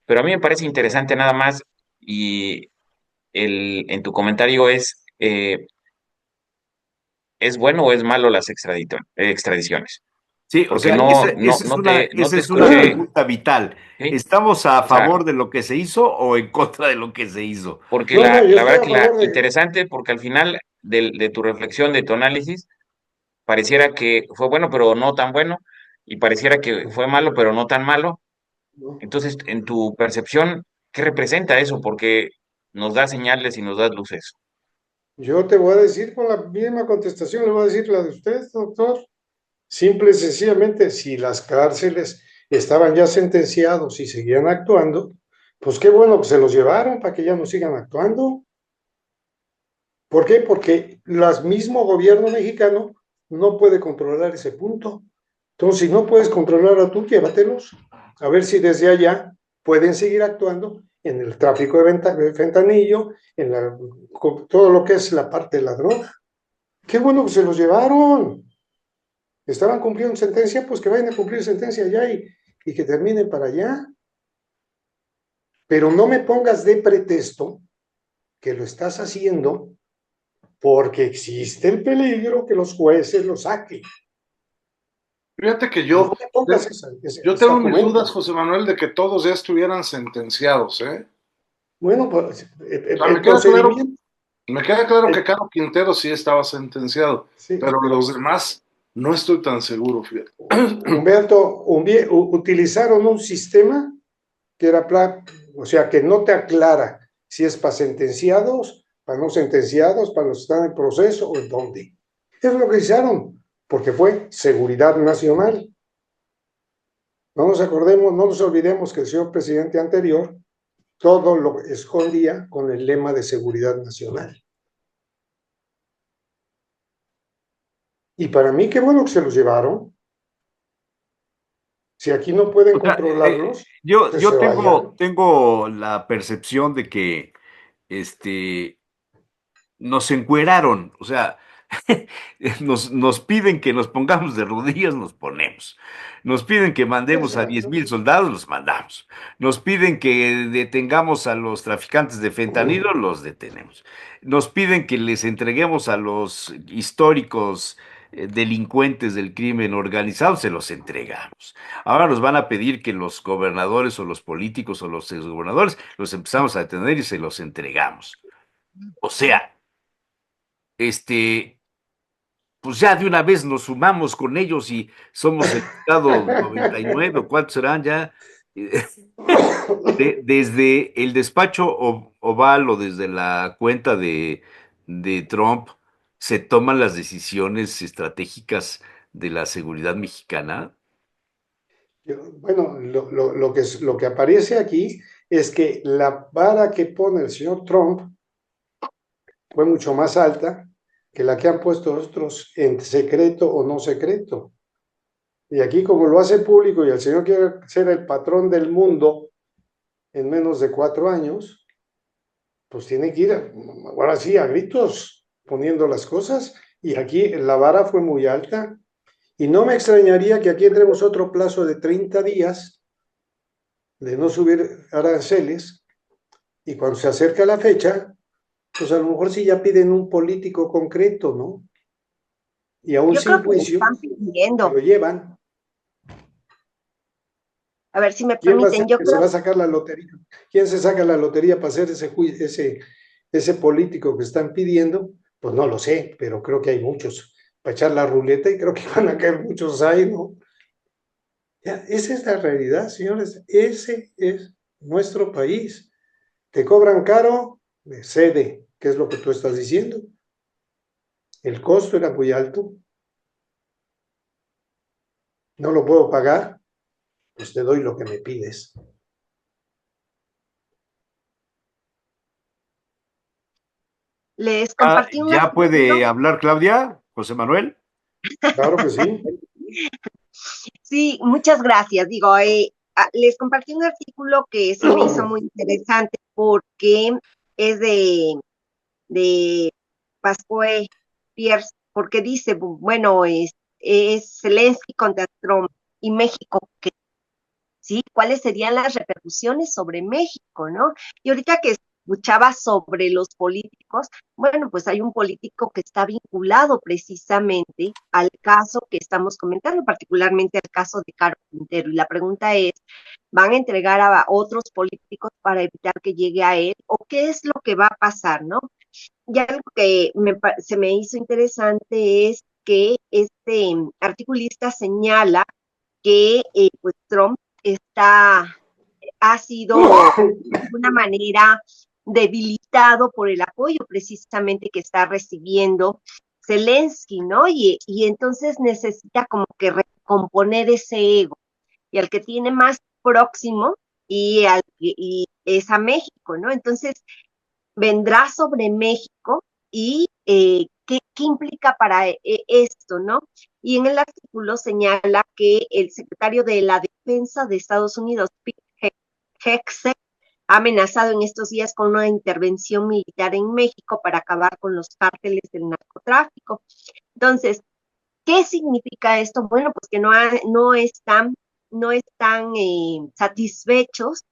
Pero a mí me parece interesante nada más y en tu comentario ¿es bueno o es malo las extradiciones? Sí, o Porque sea, no esa te es una escuché, pregunta vital. ¿sí? ¿Estamos a O sea, favor de lo que se hizo o en contra de lo que se hizo? porque No, no, yo la estoy verdad a que la favor de, interesante, porque al final de tu reflexión, de tu análisis, pareciera que fue bueno, pero no tan bueno, y pareciera que fue malo, pero no tan malo. ¿no? Entonces, en tu percepción, ¿qué representa eso? Porque nos da señales y nos da luces. Yo te voy a decir con la misma contestación, le voy a decir la de usted, doctor. Simple y sencillamente, si las cárceles estaban ya sentenciados y seguían actuando, pues qué bueno que se los llevaron para que ya no sigan actuando. ¿Por qué? Porque el mismo gobierno mexicano no puede controlar ese punto. Entonces, si no puedes controlar a tú, llévatelos. A ver si desde allá pueden seguir actuando en el tráfico de fentanillo, todo lo que es la parte de la droga. Qué bueno que se los llevaron. Estaban cumpliendo sentencia, pues que vayan a cumplir sentencia allá y que terminen para allá. Pero no me pongas de pretexto que lo estás haciendo porque existe el peligro que los jueces lo saquen. Fíjate que No me pongas yo ese tengo mis argumento. dudas, José Manuel, de que todos ya estuvieran sentenciados, ¿eh? Bueno, pues O sea, el procedimiento, me queda claro que el- Caro Quintero sí estaba sentenciado, sí, pero los demás no estoy tan seguro, fíjate. Humberto, utilizaron un sistema que era, o sea, que no te aclara si es para sentenciados, para no sentenciados, para los que están en proceso o en dónde. Es lo que hicieron, porque fue seguridad nacional. No nos acordemos, no nos olvidemos que el señor presidente anterior todo lo escondía con el lema de seguridad nacional. Y para mí, qué bueno que se los llevaron. Si aquí no pueden O sea, controlarlos, que se yo vayan. tengo la percepción de que este, nos encueraron, o sea, nos piden que nos pongamos de rodillas, nos ponemos. Nos piden que mandemos a 10,000 soldados, los mandamos. Nos piden que detengamos a los traficantes de fentanilo, los detenemos. Nos piden que les entreguemos a los históricos delincuentes del crimen organizado, se los entregamos. Ahora nos van a pedir que los gobernadores o los políticos o los exgobernadores los empezamos a detener y se los entregamos. O sea, este, pues ya de una vez nos sumamos con ellos y somos el estado 99 o cuántos serán ya. Eh, Desde el despacho oval o desde la cuenta de Trump se toman las decisiones estratégicas de la seguridad mexicana. Bueno, lo que aparece aquí es que la vara que pone el señor Trump fue mucho más alta que la que han puesto otros en secreto o no secreto. Y aquí, como lo hace público y el señor quiere ser el patrón del mundo en menos de 4 años, pues tiene que ir, ahora sí, a gritos, poniendo las cosas. Y aquí la vara fue muy alta. Y no me extrañaría que aquí entremos otro plazo de 30 días de no subir aranceles. Y cuando se acerca la fecha, pues a lo mejor sí ya piden un político concreto, ¿no? Y aún Yo creo sin que lo juicio, están se pidiendo. lo llevan. A ver si me ¿Quién va a ser permiten, yo que se va creo, a sacar la lotería? ¿Quién se saca la lotería para hacer ese político que están pidiendo? Pues no lo sé, pero creo que hay muchos para echar la ruleta y creo que van a caer muchos ahí, ¿no? Ya, esa es la realidad, señores. Ese es nuestro país. Te cobran caro, cede, que es lo que tú estás diciendo. El costo era muy alto, no lo puedo pagar, pues te doy lo que me pides. les compartí un ¿Ya artículo. puede hablar Claudia, José Manuel? Claro que sí. Sí, muchas gracias. Digo, les compartí un artículo que se me hizo muy interesante porque es de Pascoe Pierce, porque dice, bueno, es Zelensky contra Trump y México, ¿qué? ¿Sí? ¿Cuáles serían las repercusiones sobre México, no? Y ahorita que escuchaba sobre los políticos, bueno, pues hay un político que está vinculado precisamente al caso que estamos comentando, particularmente al caso de Caro Quintero. Y la pregunta es, ¿van a entregar a otros políticos para evitar que llegue a él? ¿O qué es lo que va a pasar, no? Y algo que se me hizo interesante es que este articulista señala que pues Trump ha sido de alguna manera debilitado por el apoyo precisamente que está recibiendo Zelensky, ¿no? Y entonces necesita como que recomponer ese ego. Y al que tiene más próximo y es a México, ¿no? Entonces vendrá sobre México y qué implica para esto, ¿no? Y en el artículo señala que el secretario de la Defensa de Estados Unidos, Pete Hegseth, ha amenazado en estos días con una intervención militar en México para acabar con los cárteles del narcotráfico. Entonces, ¿qué significa esto? Bueno, pues que no están satisfechos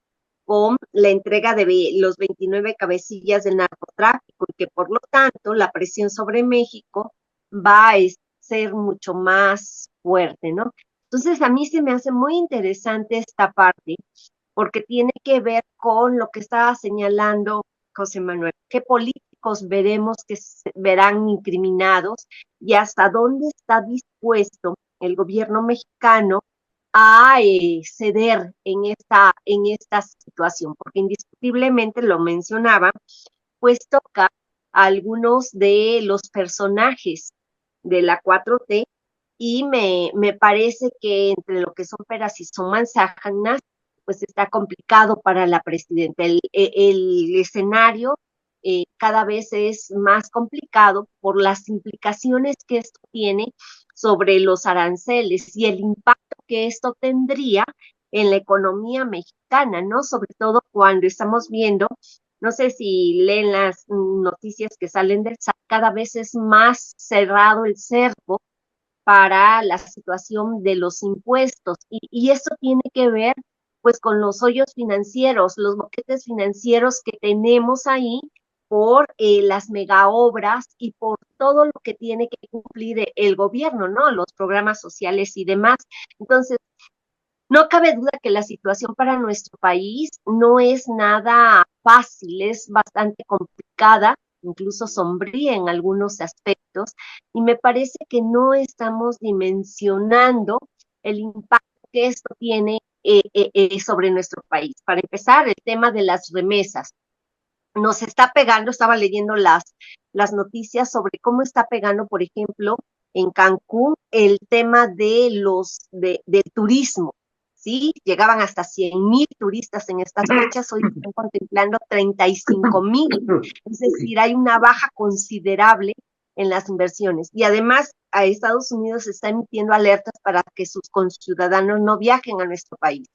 con la entrega de los 29 cabecillas del narcotráfico y que por lo tanto la presión sobre México va a ser mucho más fuerte, ¿no? Entonces a mí se me hace muy interesante esta parte porque tiene que ver con lo que estaba señalando José Manuel, qué políticos veremos que verán incriminados y hasta dónde está dispuesto el gobierno mexicano a ceder en esta situación, porque indiscutiblemente lo mencionaba, pues toca a algunos de los personajes de la 4T y me parece que entre lo que son peras y son manzanas, pues está complicado para la presidenta. El escenario cada vez es más complicado por las implicaciones que esto tiene sobre los aranceles y el impacto que esto tendría en la economía mexicana, ¿no? Sobre todo cuando estamos viendo, no sé si leen las noticias que salen del SAT, cada vez es más cerrado el cerco para la situación de los impuestos. Y esto tiene que ver pues con los hoyos financieros, los boquetes financieros que tenemos ahí por las megaobras y por todo lo que tiene que cumplir el gobierno, ¿no? Los programas sociales y demás. Entonces, no cabe duda que la situación para nuestro país no es nada fácil, es bastante complicada, incluso sombría en algunos aspectos, y me parece que no estamos dimensionando el impacto que esto tiene sobre nuestro país. Para empezar, el tema de las remesas. Nos está pegando, estaba leyendo las noticias sobre cómo está pegando, por ejemplo, en Cancún el tema del turismo, ¿sí? Llegaban hasta 100,000 turistas en estas fechas, hoy están contemplando 35,000, es decir, hay una baja considerable en las inversiones. Y además, a Estados Unidos está emitiendo alertas para que sus conciudadanos no viajen a nuestro país.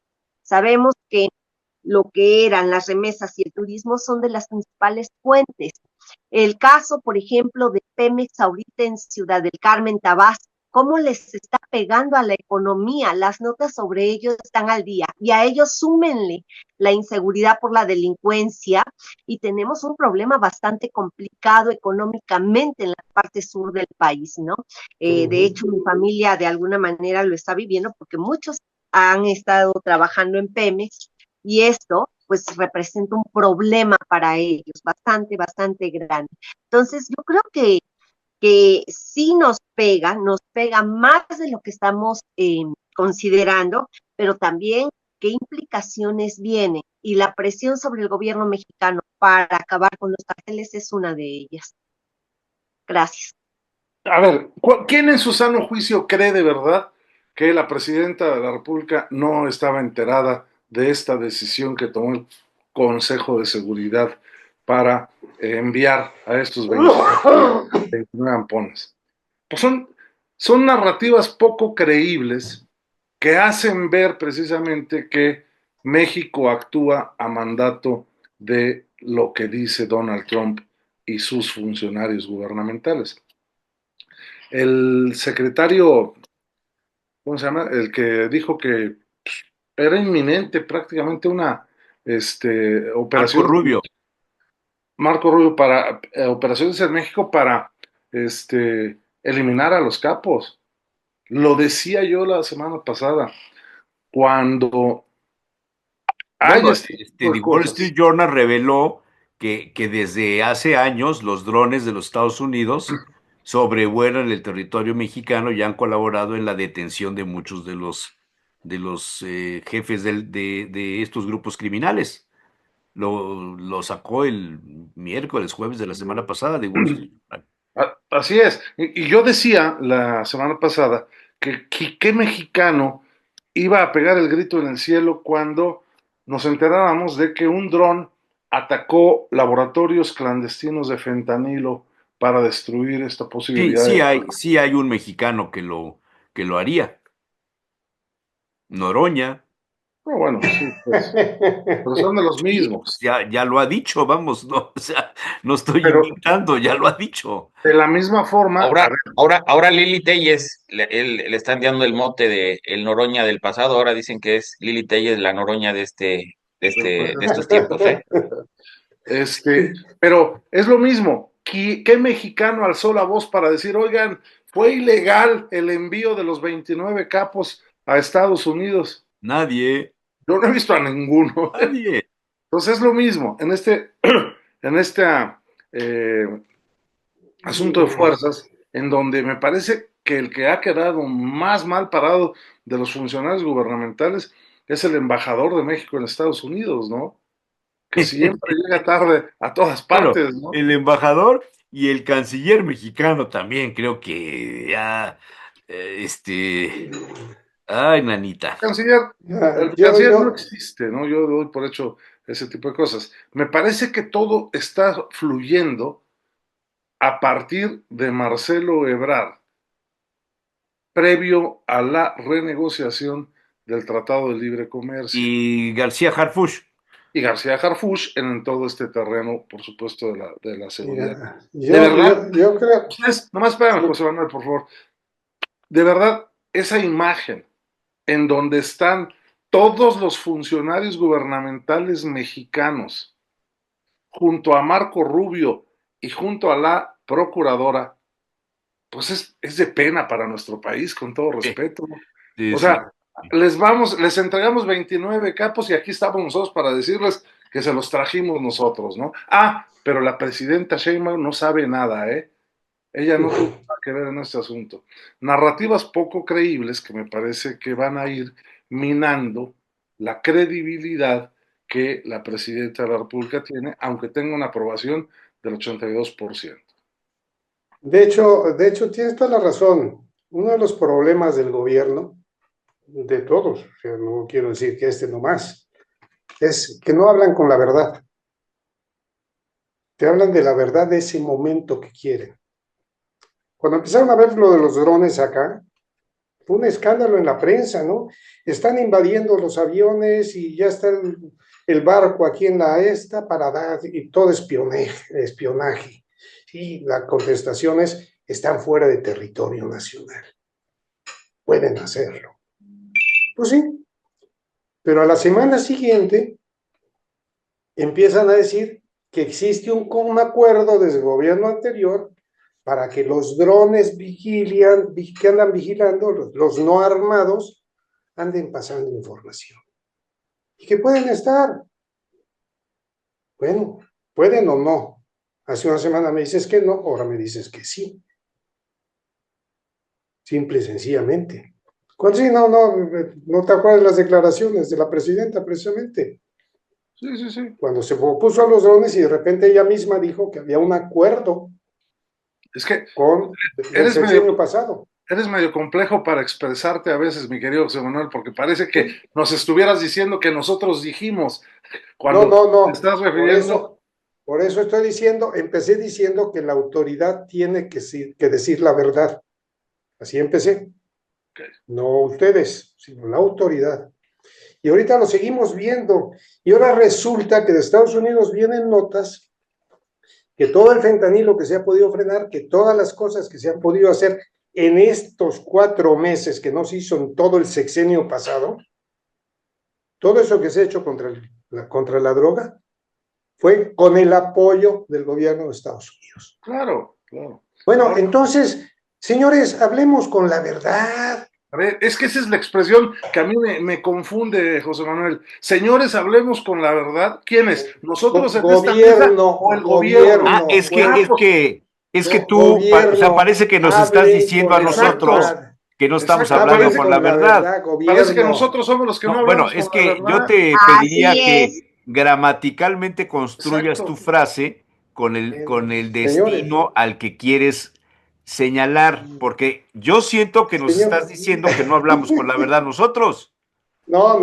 Sabemos que lo que eran las remesas y el turismo son de las principales fuentes. El caso, por ejemplo, de Pemex ahorita en Ciudad del Carmen, Tabasco, cómo les está pegando a la economía, las notas sobre ellos están al día y a ellos súmenle la inseguridad por la delincuencia y tenemos un problema bastante complicado económicamente en la parte sur del país, ¿no? De hecho, mi familia de alguna manera lo está viviendo porque muchos han estado trabajando en Pemex y esto pues representa un problema para ellos bastante, bastante grande. Entonces, yo creo que sí nos pega más de lo que estamos considerando, pero también qué implicaciones vienen y la presión sobre el gobierno mexicano para acabar con los carteles es una de ellas. Gracias. A ver, ¿quién en su sano juicio cree de verdad que la presidenta de la República no estaba enterada de esta decisión que tomó el Consejo de Seguridad para enviar a estos 29 ampones? Pues son narrativas poco creíbles que hacen ver precisamente que México actúa a mandato de lo que dice Donald Trump y sus funcionarios gubernamentales. El secretario, ¿cómo se llama? El que dijo que era inminente prácticamente una Marco operación, Rubio. Marco Rubio, para operaciones en México para eliminar a los capos. Lo decía yo la semana pasada, cuando hay Bueno, este tipo The de Wall cosas. Street Journal reveló que desde hace años los drones de los Estados Unidos sobrevuelan el territorio mexicano y han colaborado en la detención de muchos de los jefes de estos grupos criminales. Lo sacó el miércoles, jueves de la semana pasada de Wall Street Journal. Así es. Y yo decía la semana pasada que qué mexicano iba a pegar el grito en el cielo cuando nos enterábamos de que un dron atacó laboratorios clandestinos de fentanilo para destruir esta Sí, posibilidad de... sí hay un mexicano que lo haría. Noroña. Pero bueno, sí, pues, pero son de los Sí, pues mismos. ya lo ha dicho, vamos, no, o sea, no estoy Pero inventando, ya lo ha dicho. de la misma forma, a Ahora, ver, ahora Lili Telles, le están dando el mote de el Noroña del pasado, ahora dicen que es Lili Telles la Noroña de estos tiempos, ¿eh? Este, pero es lo mismo. ¿Qué mexicano alzó la voz para decir, oigan, fue ilegal el envío de los 29 capos a Estados Unidos? Nadie, Yo no he visto a ninguno. nadie. Entonces es lo mismo en este eh, asunto de fuerzas, en donde me parece que el que ha quedado más mal parado de los funcionarios gubernamentales es el embajador de México en Estados Unidos, ¿no? Que siempre llega tarde a todas Bueno, partes, ¿no? el embajador y el canciller mexicano también, creo que ya, ay, nanita. Canciller, el Yo, canciller no yo, existe, ¿no? Yo doy por hecho ese tipo de cosas. Me parece que todo está fluyendo a partir de Marcelo Ebrard, previo a la renegociación del Tratado de Libre Comercio. Y García Harfuch. Y García Harfuch en todo este terreno, por supuesto, de la seguridad. mira, De verdad, yo creo, ustedes, nomás espérame, José Manuel, por favor. De verdad, esa imagen en donde están todos los funcionarios gubernamentales mexicanos, junto a Marco Rubio y junto a la procuradora, pues es de pena para nuestro país, con todo Sí, respeto. sí, O sí. sea, les entregamos 29 capos y aquí estamos nosotros para decirles que se los trajimos nosotros, ¿no? Ah, pero la presidenta Sheinbaum no sabe nada, ¿eh? Ella no tuvo nada que ver en este asunto. Narrativas poco creíbles que me parece que van a ir minando la credibilidad que la presidenta de la República tiene, aunque tenga una aprobación del 82%. de hecho, tienes toda la razón. Uno de los problemas del gobierno, de todos, o sea, no quiero decir que este nomás, es que no hablan con la verdad. Te hablan de la verdad de ese momento que quieren. Cuando empezaron a ver lo de los drones acá, fue un escándalo en la prensa, ¿no? Están invadiendo los aviones y ya está el barco aquí en la esta para dar, y todo espionaje. Y la contestación es, están fuera de territorio nacional. Pueden hacerlo. Pues sí, pero a la semana siguiente empiezan a decir que existe un acuerdo desde el gobierno anterior para que los drones que andan vigilando, los no armados, anden pasando información. Y que pueden estar. Bueno, pueden o no. Hace una semana me dices que no, ahora me dices que sí. Simple y sencillamente. Cuando sí, no te acuerdas las declaraciones de la presidenta precisamente. Sí, sí, sí. Cuando se opuso a los drones y de repente ella misma dijo que había un acuerdo Es que con el eres medio, sexenio pasado. eres medio complejo para expresarte a veces, mi querido José Manuel, porque parece que nos estuvieras diciendo que nosotros dijimos, cuando te No. estás refiriendo... Por eso estoy diciendo, empecé diciendo que la autoridad tiene que decir la verdad. Así empecé. No ustedes, sino la autoridad. Y ahorita lo seguimos viendo. Y ahora resulta que de Estados Unidos vienen notas que todo el fentanilo que se ha podido frenar, que todas las cosas que se han podido hacer en estos 4 meses que no se hizo en todo el sexenio pasado, todo eso que se ha hecho contra la droga fue con el apoyo del gobierno de Estados Unidos. Claro, claro. Bueno, Ahora, entonces, señores, hablemos con la verdad. a ver, es que esa es la expresión que a mí me confunde, José Manuel. Señores, hablemos con la verdad. ¿Quiénes? ¿Nosotros en esta mesa o el gobierno? Ah, es que, bueno, es que, es que no, tú, o sea, gobierno, parece que nos estás hable diciendo a con la nosotros verdad. que no estamos Exacto, hablando parece con la verdad. Parece que gobierno. nosotros somos los que no No, bueno, hablamos es con la que yo verdad. te Así pediría es. que gramaticalmente construyas Exacto. tu frase con el Señores, destino al que quieres señalar, porque yo siento que nos señor, estás diciendo que no hablamos con la verdad nosotros. no.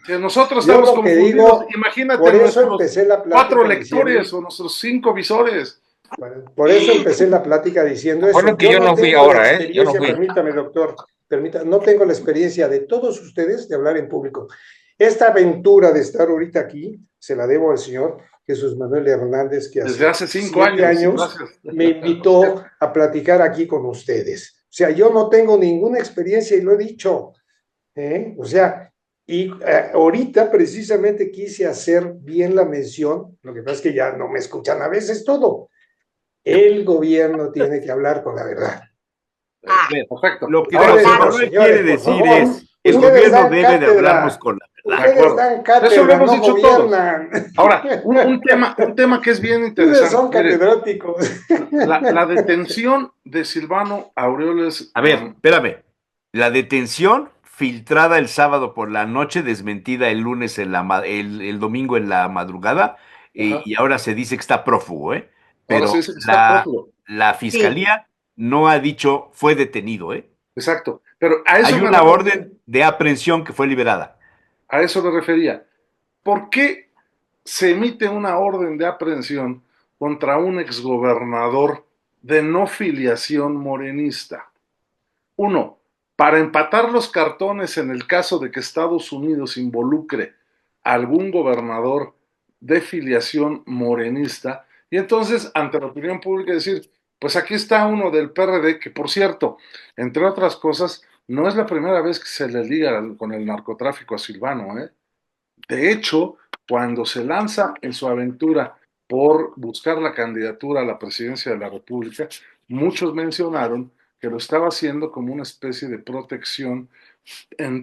Si nosotros Yo estamos lo que confundidos, digo, imagínate por eso nuestros empecé la 4 plática lectores diciendo, o nuestros 5 visores. bueno, por eso empecé la plática diciendo eso. Recuerden que yo No no fui tengo la ahora, ¿eh? Yo no experiencia, fui. permítame, doctor, no tengo la experiencia de todos ustedes de hablar en público. Esta aventura de estar ahorita aquí se la debo al señor Jesús Manuel Hernández, que Desde hace hace 5 7 años. años Gracias. me invitó a platicar aquí con ustedes. O sea, yo no tengo ninguna experiencia y lo he dicho. O sea, y ahorita precisamente quise hacer bien la mención, lo que pasa es que ya no me escuchan a veces todo. El gobierno tiene que hablar con la verdad. Ah, Perfecto. Lo que Ahora José sí, claro. Manuel señores, quiere por decir favor, es, el ustedes gobierno dan debe de hablarnos cátedra. con la verdad. de Ustedes acuerdo. dan Eso lo cátedra, hemos no dicho todos. gobiernan. Ahora, un tema que es bien Ustedes son interesante. Mire, catedráticos. la detención de Silvano Aureoles. A ver, espérame. La detención filtrada el sábado por la noche, desmentida el lunes el domingo en la madrugada, Ajá. y ahora se dice que está prófugo, ¿eh? Ahora se Pero dice que está prófugo. la sí. fiscalía no ha dicho fue detenido, ¿eh? Exacto. Pero a eso Hay me una refería. orden de aprehensión que fue liberada. A eso me refería. ¿Por qué se emite una orden de aprehensión contra un exgobernador de no filiación morenista? Uno, para empatar los cartones en el caso de que Estados Unidos involucre a algún gobernador de filiación morenista, y entonces ante la opinión pública decir, pues aquí está uno del PRD, que por cierto, entre otras cosas, no es la primera vez que se le liga con el narcotráfico a Silvano, ¿eh? De hecho, cuando se lanza en su aventura por buscar la candidatura a la presidencia de la República, muchos mencionaron que lo estaba haciendo como una especie de protección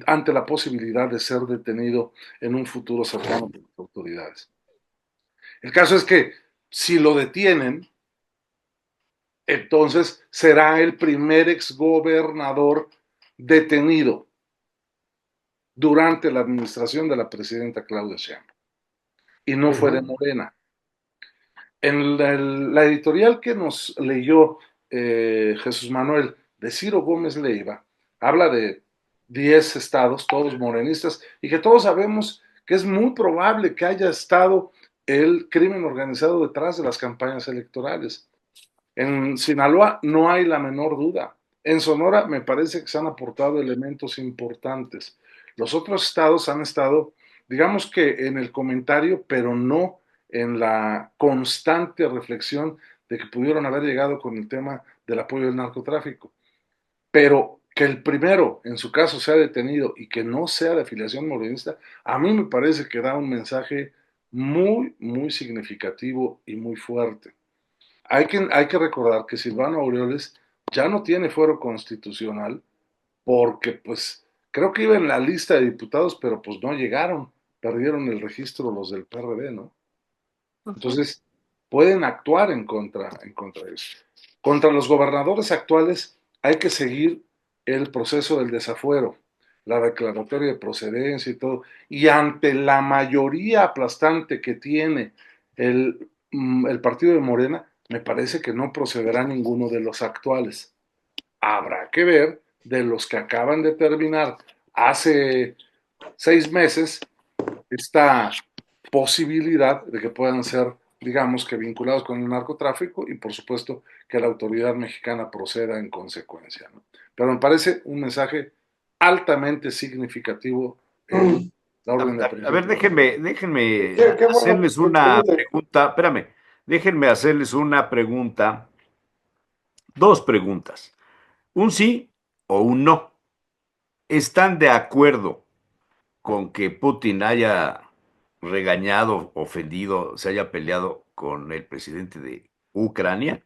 ante la posibilidad de ser detenido en un futuro cercano por las autoridades. El caso es que si lo detienen, entonces será el primer exgobernador detenido durante la administración de la presidenta Claudia Sheinbaum. Y no fue de Morena. En la editorial que nos leyó Jesús Manuel de Ciro Gómez Leiva, habla de 10 estados, todos morenistas, y que todos sabemos que es muy probable que haya estado el crimen organizado detrás de las campañas electorales. En Sinaloa no hay la menor duda. En Sonora me parece que se han aportado elementos importantes. Los otros estados han estado, digamos que en el comentario, pero no en la constante reflexión de que pudieron haber llegado con el tema del apoyo al narcotráfico. Pero que el primero, en su caso, sea detenido y que no sea de afiliación morenista, a mí me parece que da un mensaje muy significativo y muy fuerte. Hay que recordar que Silvano Aureoles ya no tiene fuero constitucional porque pues creo que iba en la lista de diputados, pero pues no llegaron, perdieron el registro los del PRD, ¿no? Entonces pueden actuar en contra de eso. Contra los gobernadores actuales hay que seguir el proceso del desafuero, la declaratoria de procedencia y todo, y ante la mayoría aplastante que tiene el partido de Morena, me parece que no procederá ninguno de los actuales. Habrá que ver de los que acaban de terminar hace 6 meses esta posibilidad de que puedan ser, digamos, que vinculados con el narcotráfico y por supuesto que la autoridad mexicana proceda en consecuencia, ¿no? Pero me parece un mensaje altamente significativo la orden de A ver, aprehensión. déjenme Qué bueno, hacerles una permítame. pregunta. Espérame, Déjenme hacerles una pregunta, dos preguntas, un sí o un no. ¿Están de acuerdo con que Putin haya regañado, ofendido, se haya peleado con el presidente de Ucrania?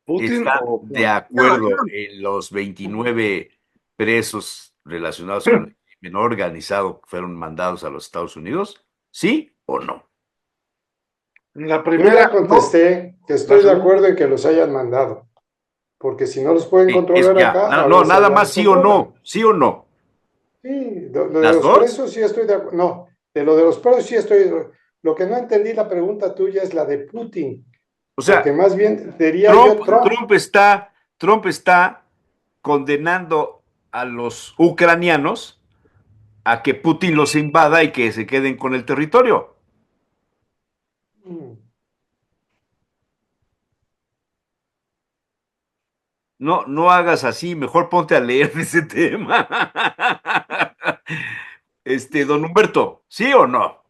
¿Putin ¿Está o de Trump? No, acuerdo en los 29 presos relacionados con el crimen organizado que fueron mandados a los Estados Unidos? ¿Sí o no? La Yo ya primera, no. contesté que La estoy de segunda, acuerdo en que los hayan mandado, porque si no los pueden Sí, es controlar ya. acá, a No, ver si nada allá más los sí o controlan. no. ¿Sí o no? Sí, lo de ¿Las los dos? presos sí estoy de acuerdo. No, de lo de los presos sí estoy. Lo que no entendí la pregunta tuya es la de Putin, O porque sea, más bien diría Trump, yo Trump. Trump está condenando a los ucranianos a que Putin los invada y que se queden con el territorio. Mm, No, no hagas así, mejor ponte a leer de ese tema. Don Humberto, ¿sí o no?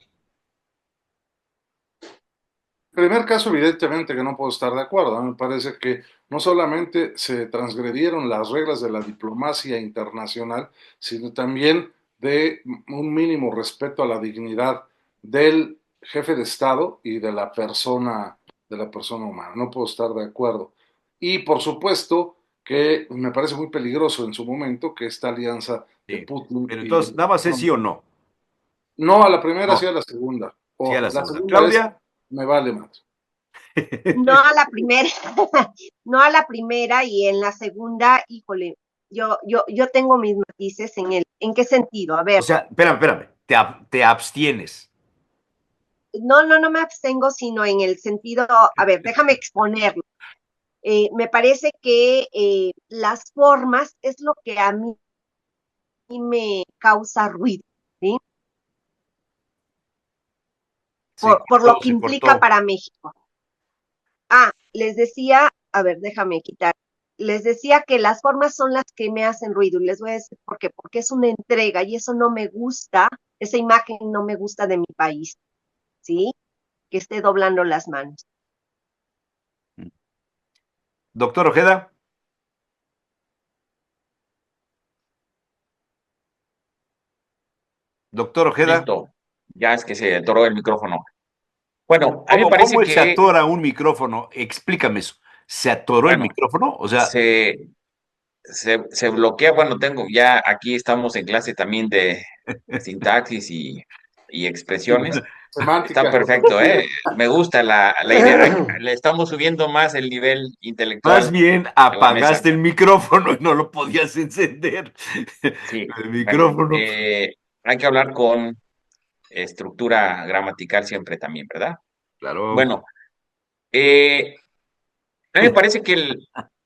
primer caso, evidentemente que no puedo estar de acuerdo. A mí me parece que no solamente se transgredieron las reglas de la diplomacia internacional, sino también de un mínimo respeto a la dignidad del jefe de Estado y de la persona humana. No puedo estar de acuerdo. Y por supuesto que me parece muy peligroso en su momento que esta alianza de Sí. Putin Pero y entonces, nada más es sí Trump, o no. no a la primera, sí No, a la segunda. sí a O la la segunda. segunda es, Claudia. me vale más. no a la primera, no a la primera y en la segunda, híjole, yo tengo mis matices ¿en qué sentido? A O ver, sea, espérame. Te abstienes. no me abstengo, sino en el sentido, a ver, déjame exponerlo. Me parece que las formas es lo que a mí me causa ruido, ¿sí? Por lo que Se implica cortó. para México. Les decía, a ver, déjame quitar. Les decía que las formas son las que me hacen ruido y les voy a decir por qué, porque es una entrega y eso no me gusta, esa imagen no me gusta de mi país, ¿sí? Que esté doblando las manos. Doctor Ojeda, doctor Ojeda, Listo. Ya es que se atoró el micrófono. Bueno, a mí me ¿cómo parece se que, atora un micrófono? Explícame eso. ¿Se atoró el bueno, micrófono? O sea, se, se bloquea, bueno, ya aquí estamos en clase también de sintaxis y expresiones. Está Semántica. perfecto, ¿eh? Me gusta la idea. Le estamos subiendo más el nivel más intelectual bien a la mesa. apagaste el micrófono y no lo podías encender. Sí, El bueno, micrófono. hay que hablar con estructura gramatical siempre también, ¿verdad? Claro. Bueno, eh, a mí me parece que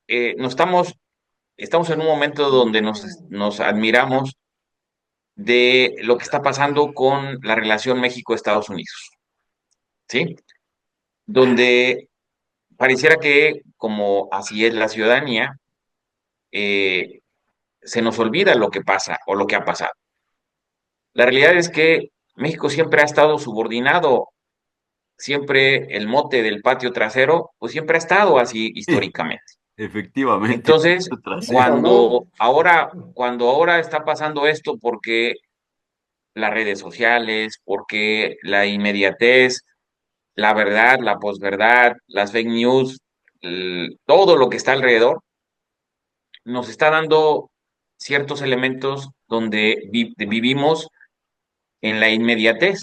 estamos en un momento donde nos admiramos de lo que está pasando con la relación México-Estados Unidos, ¿sí? Donde pareciera que, como así es la ciudadanía, eh, se nos olvida lo que pasa o lo que ha pasado. La realidad es que México siempre ha estado subordinado, siempre el mote del patio trasero, pues siempre ha estado así Sí, históricamente. efectivamente, Entonces, trasero. cuando ahora está pasando esto, porque las redes sociales, porque la inmediatez, la verdad, la posverdad, las fake news, todo lo que está alrededor, nos está dando ciertos elementos donde vivimos en la inmediatez.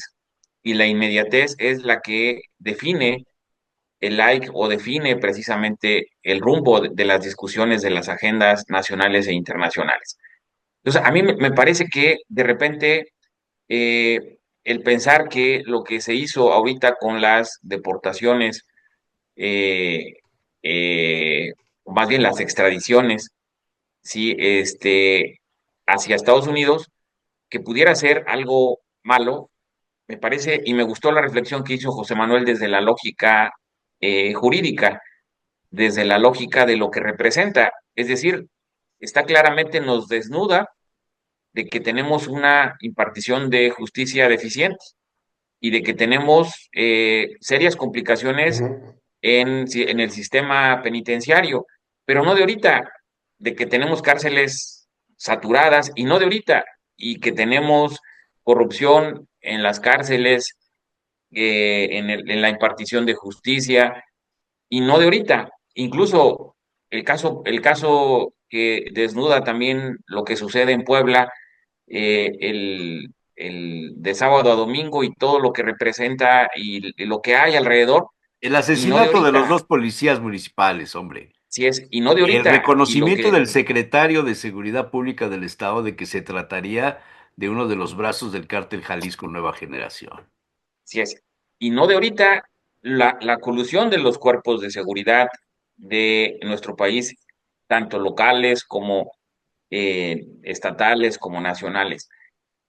Y la inmediatez es la que define el like o define precisamente el rumbo de las discusiones de las agendas nacionales e internacionales. Entonces, a mí me parece que de repente el pensar que lo que se hizo ahorita con las deportaciones, eh, o más bien las extradiciones, sí, hacia Estados Unidos, que pudiera ser algo malo, me parece, y me gustó la reflexión que hizo José Manuel desde la lógica jurídica, desde la lógica de lo que representa. Es decir, está claramente nos desnuda de que tenemos una impartición de justicia deficiente y de que tenemos serias complicaciones Ujú. en el sistema penitenciario, pero no de ahorita, de que tenemos cárceles saturadas y no de ahorita, y que tenemos corrupción en las cárceles, en la impartición de justicia, y no de ahorita. Incluso el caso que desnuda también lo que sucede en Puebla, el de sábado a domingo y todo lo que representa y lo que hay alrededor, El y no de asesinato de los ahorita, dos policías municipales, hombre. si es, y no de El ahorita, y lo reconocimiento que, del secretario de Seguridad Pública del Estado de que se trataría de uno de los brazos del cártel Jalisco Nueva Generación. si es, y no de ahorita, la colusión de los cuerpos de seguridad de nuestro país, tanto locales como estatales como nacionales.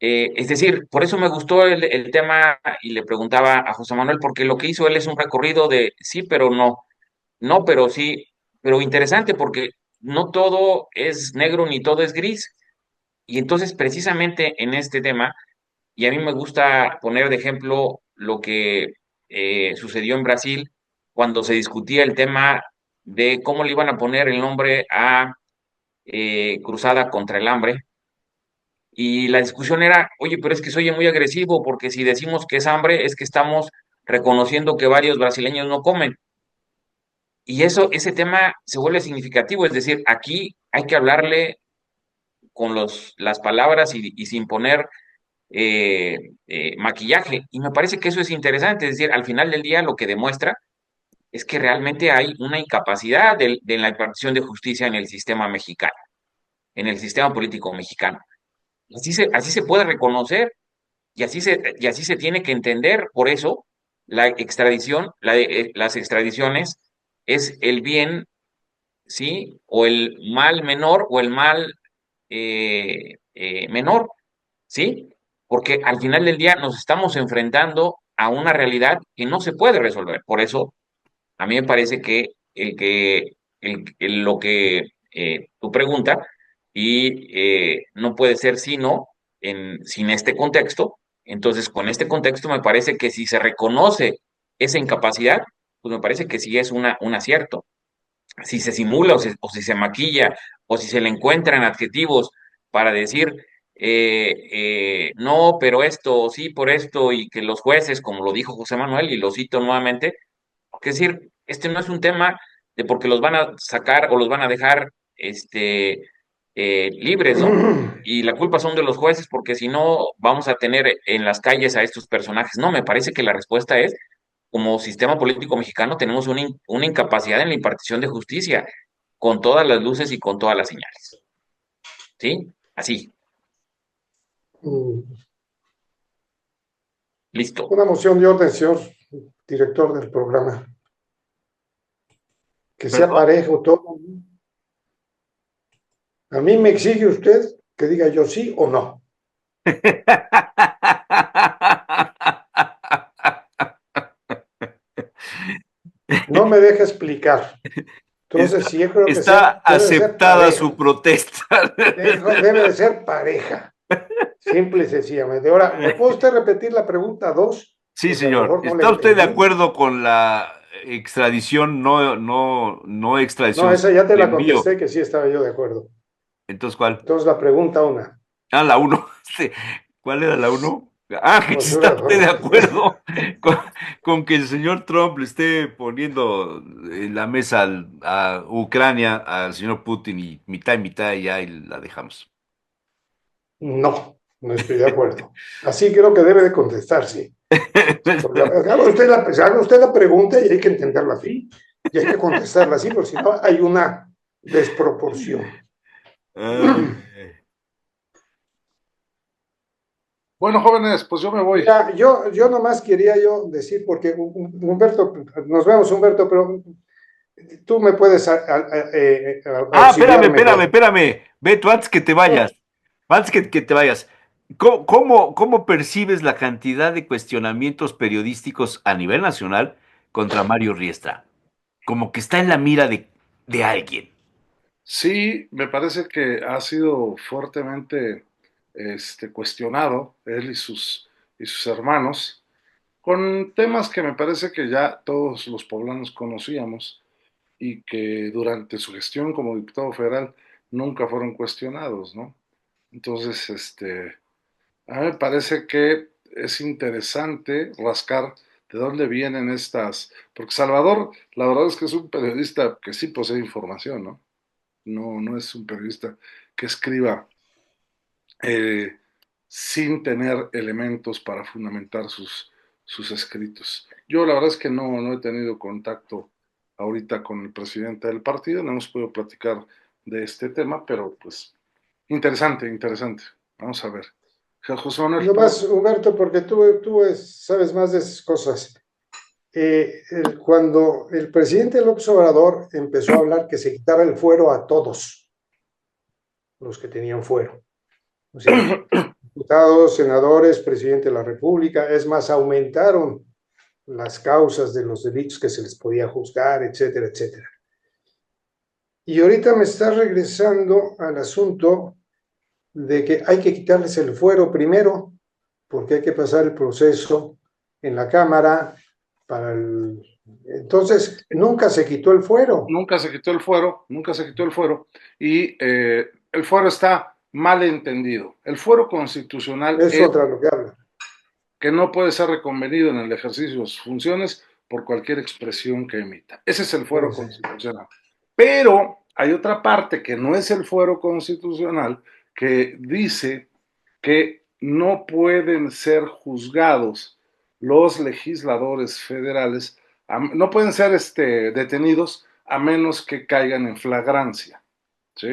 Es decir, por eso me gustó el tema y le preguntaba a José Manuel, porque lo que hizo él es un recorrido de sí, pero no, no, pero sí, pero interesante porque no todo es negro ni todo es gris. Y entonces, precisamente en este tema, y a mí me gusta poner de ejemplo lo que sucedió en Brasil cuando se discutía el tema de cómo le iban a poner el nombre a Cruzada contra el Hambre. Y la discusión era, oye, pero es que se oye muy agresivo porque si decimos que es hambre es que estamos reconociendo que varios brasileños no comen. Y eso, ese tema se vuelve significativo, es decir, aquí hay que hablarle con las palabras y sin poner maquillaje. Y me parece que eso es interesante, es decir, al final del día lo que demuestra es que realmente hay una incapacidad de la impartición de justicia en el sistema mexicano, en el sistema político mexicano. Así se puede reconocer y así se tiene que entender. Por eso, la extradición, las extradiciones es el bien, ¿sí? O el mal menor o el mal menor, ¿sí? Porque al final del día nos estamos enfrentando a una realidad que no se puede resolver. Por eso, a mí me parece que lo que tu pregunta y no puede ser sino sin este contexto. Entonces, con este contexto me parece que si se reconoce esa incapacidad, pues me parece que sí es un acierto. Si se simula o si se maquilla o si se le encuentran adjetivos para decir no, pero esto, sí, por esto, y que los jueces, como lo dijo José Manuel, y lo cito nuevamente, es decir, este no es un tema de porque los van a sacar o los van a dejar libres, ¿no? Y la culpa son de los jueces porque si no vamos a tener en las calles a estos personajes. No, me parece que la respuesta es, como sistema político mexicano tenemos una incapacidad en la impartición de justicia, con todas las luces y con todas las señales. ¿Sí? Así, Mm. listo. Una moción de orden, señor director del programa. Que sea Perdón. parejo todo. A mí me exige usted que diga yo sí o no. No me deja explicar. Entonces, Está, sí, yo creo que está debe de ser aceptada su parejo. protesta. Debe de ser pareja. Simple y sencillamente. Ahora, ¿me puede usted repetir la pregunta 2? Sí, Porque a lo señor. mejor no la ¿Está usted de entendí. acuerdo con la extradición, no No, extradición, esa sino ya te el la envío? contesté que sí estaba yo de acuerdo. Entonces, ¿cuál? Entonces, la pregunta 1. Ah, la uno. ¿Cuál era la uno? Ah, que Pues si estoy está de usted de acuerdo. acuerdo con, con que el señor Trump le esté poniendo en la mesa a Ucrania, al señor Putin y mitad y ya y la dejamos. No, no estoy de acuerdo. Así creo que debe de contestar, sí. Porque haga usted la pregunta y hay que entenderla así. Y hay que contestarla así, porque si no hay una desproporción. Ay, Bueno, jóvenes, pues yo me voy. Mira, yo nomás quería yo decir, porque Humberto, nos vemos Humberto, pero tú me puedes Espérame, auxiliar espérame, mejor. espérame. Beto, antes que te vayas, antes que te vayas, ¿cómo percibes la cantidad de cuestionamientos periodísticos a nivel nacional contra Mario Riestra? Como que está en la mira de alguien. Sí, me parece que ha sido fuertemente cuestionado, él y sus hermanos. con temas que me parece que ya todos los poblanos conocíamos y que durante su gestión como diputado federal nunca fueron cuestionados, ¿no? Entonces, a mí me parece que es interesante rascar de dónde vienen estas, porque Salvador, la verdad es que es un periodista que sí posee información, ¿no? No es un periodista que escriba eh, sin tener elementos para fundamentar sus escritos. Yo la verdad es que no he tenido contacto ahorita con el presidente del partido, no hemos podido platicar de este tema, pero pues interesante, interesante. Vamos a ver. José Manuel, No más, Humberto, porque sabes más de esas cosas. Cuando el presidente López Obrador empezó a hablar que se quitaba el fuero a todos los que tenían fuero, o sea, diputados, senadores, presidente de la República, es más, aumentaron las causas de los delitos que se les podía juzgar, etcétera, etcétera. Y ahorita me está regresando al asunto de que hay que quitarles el fuero primero, porque hay que pasar el proceso en la Cámara para el... Entonces, nunca se quitó el fuero. nunca se quitó el fuero, nunca se quitó el fuero, y el fuero está mal entendido. El fuero constitucional Es es otra lo que habla. que no puede ser reconvenido en el ejercicio de sus funciones por cualquier expresión que emita. Ese es el fuero constitucional. Pero hay otra parte que no es el fuero constitucional, que dice que no pueden ser juzgados los legisladores federales, no pueden ser detenidos a menos que caigan en flagrancia. ¿Sí?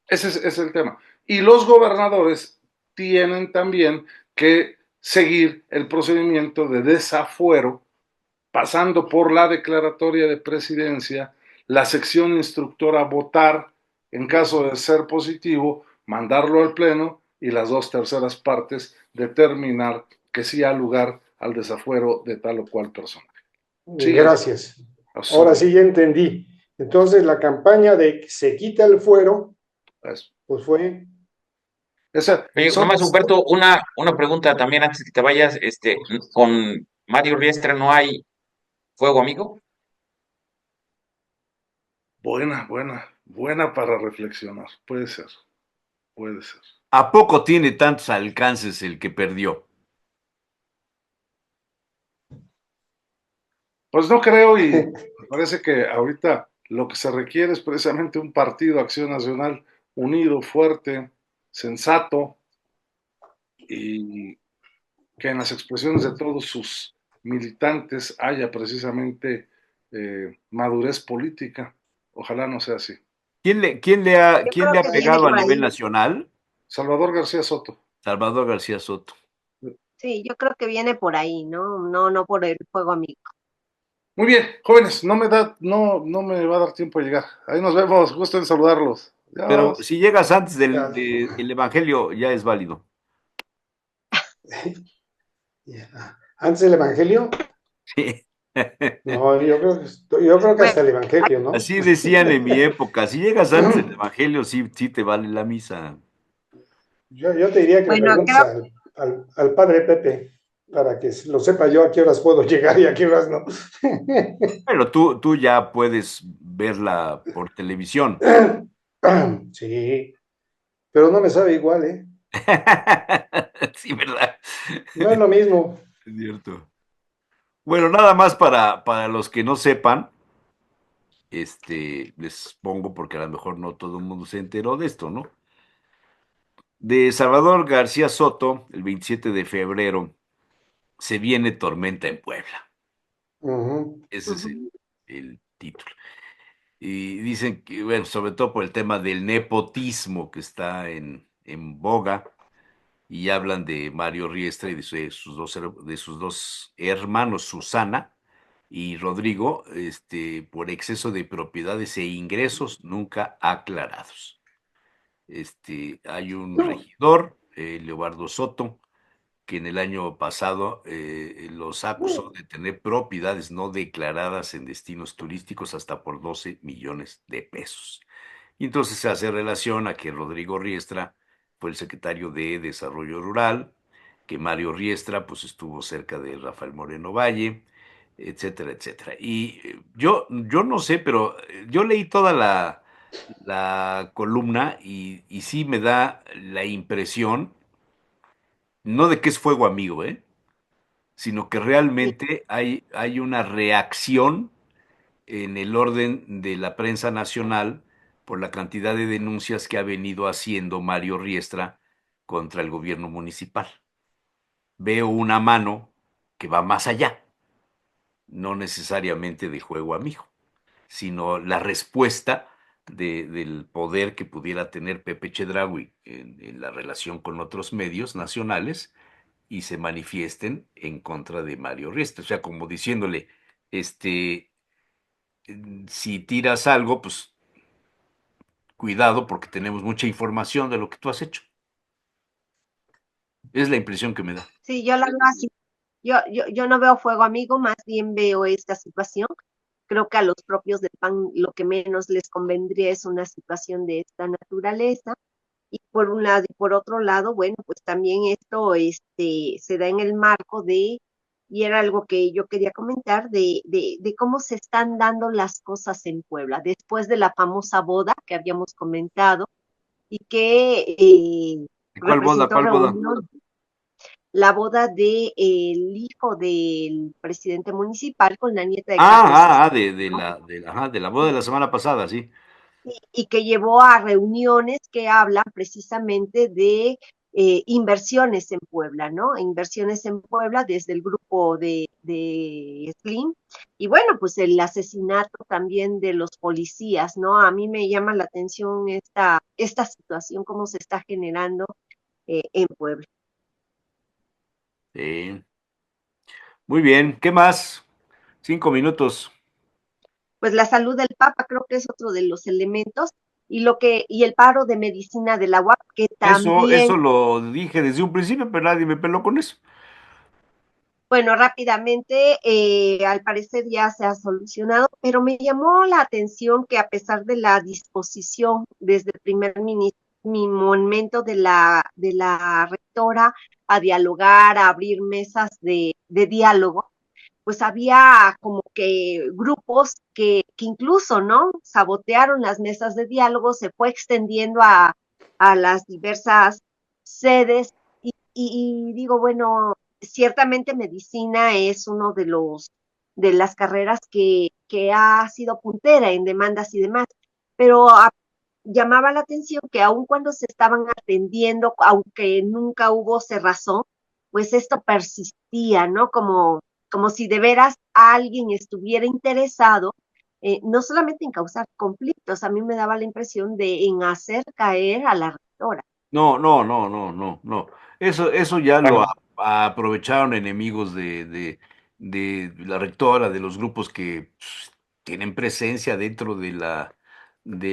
Ese es el tema. Y los gobernadores tienen también que seguir el procedimiento de desafuero, pasando por la declaratoria de presidencia, la sección instructora votar, en caso de ser positivo, mandarlo al pleno y las 2/3 partes determinar que sí ha lugar al desafuero de tal o cual persona. Sí, gracias. Ahora sí ya entendí. Entonces la campaña de que se quita el fuero, pues fue... Oye, nomás, Humberto, una pregunta también antes de que te vayas, con Mario Riestra no hay fuego amigo. Buena para reflexionar. Puede ser, puede ser. ¿A poco tiene tantos alcances el que perdió? Pues no creo, y me parece que ahorita lo que se requiere es precisamente un partido Acción Nacional unido, fuerte, sensato, y que en las expresiones de todos sus militantes haya precisamente madurez política. Ojalá no sea así. ¿Quién le ha pegado a nivel nacional? Salvador García Soto. Salvador García Soto. Sí, yo creo que viene por ahí, ¿no? No por el fuego amigo. Muy bien, jóvenes, no me va a dar tiempo a llegar. Ahí nos vemos, gusto en saludarlos. Ya Pero vamos. si llegas antes del Evangelio, ya es válido. ¿Antes del Evangelio? Sí. No, yo creo que hasta el Evangelio, ¿no? Así decían en mi época. Si llegas antes del Evangelio, sí te vale la misa. Yo te diría que le preguntes al padre Pepe, para que lo sepa yo a qué horas puedo llegar y a qué horas no. Bueno, tú ya puedes verla por televisión. Sí, pero no me sabe igual, ¿eh? Sí, ¿verdad? No es lo mismo. Es cierto. Bueno, nada más para los que no sepan, les pongo porque a lo mejor no todo el mundo se enteró de esto, ¿no? De Salvador García Soto, el 27 de febrero, se viene tormenta en Puebla. Ese es el título. Y dicen que, bueno, sobre todo por el tema del nepotismo que está en boga, y hablan de Mario Riestra y de sus dos hermanos, Susana y Rodrigo, por exceso de propiedades e ingresos nunca aclarados. Hay un regidor, Leobardo Soto, que en el año pasado los acusó de tener propiedades no declaradas en destinos turísticos hasta por 12 millones de pesos. Y entonces se hace relación a que Rodrigo Riestra fue el secretario de Desarrollo Rural que Mario Riestra pues estuvo cerca de Rafael Moreno Valle, etcétera, etcétera. Y yo no sé, pero yo leí toda la columna y sí me da la impresión, no de que es fuego amigo, sino que Sí, realmente hay una reacción en el orden de la prensa nacional por la cantidad de denuncias que ha venido haciendo Mario Riestra contra el gobierno municipal. Veo una mano que va más allá, no necesariamente de juego amigo, sino la respuesta del poder que pudiera tener Pepe Chedraui en la relación con otros medios nacionales y se manifiesten en contra de Mario Riestra. O sea, como diciéndole, este, si tiras algo, pues cuidado porque tenemos mucha información de lo que tú has hecho. Es la impresión que me da. sí, yo la veo así. Yo no veo fuego amigo, más bien veo esta situación. Creo que a los propios del PAN lo que menos les convendría es una situación de esta naturaleza. Y por un lado, y por otro lado, bueno, pues también esto se da en el marco de, y era algo que yo quería comentar, de cómo se están dando las cosas en Puebla, después de la famosa boda que habíamos comentado y que ¿Cuál boda? representó ¿Cuál boda? reunión, la boda de el hijo del presidente municipal con la nieta de Carlos Slim, De la boda de la semana pasada, sí. y que llevó a reuniones que hablan precisamente de inversiones en Puebla, ¿no? Inversiones en Puebla desde el grupo de Slim. Y bueno, pues el asesinato también de los policías, ¿no? A mí me llama la atención esta situación, cómo se está generando en Puebla. Sí. Muy bien, ¿qué más? 5 minutos. Pues la salud del Papa creo que es otro de los elementos y el paro de medicina de la UAP que también. Eso lo dije desde un principio, pero nadie me peló con eso. Bueno, rápidamente, al parecer ya se ha solucionado, pero me llamó la atención que a pesar de la disposición desde el momento de la rectora a dialogar, a abrir mesas de diálogo, pues había como que grupos que incluso, ¿no? Sabotearon las mesas de diálogo, se fue extendiendo a las diversas sedes y digo, bueno, ciertamente medicina es uno de las carreras que ha sido puntera en demandas y demás, pero llamaba la atención que aun cuando se estaban atendiendo, aunque nunca hubo cerrazón, pues esto persistía, ¿no? Como si de veras alguien estuviera interesado, no solamente en causar conflictos, a mí me daba la impresión de en hacer caer a la rectora. No, no, no, no, no, no. Eso ya lo Bueno, aprovecharon enemigos de la rectora, de los grupos que tienen presencia dentro de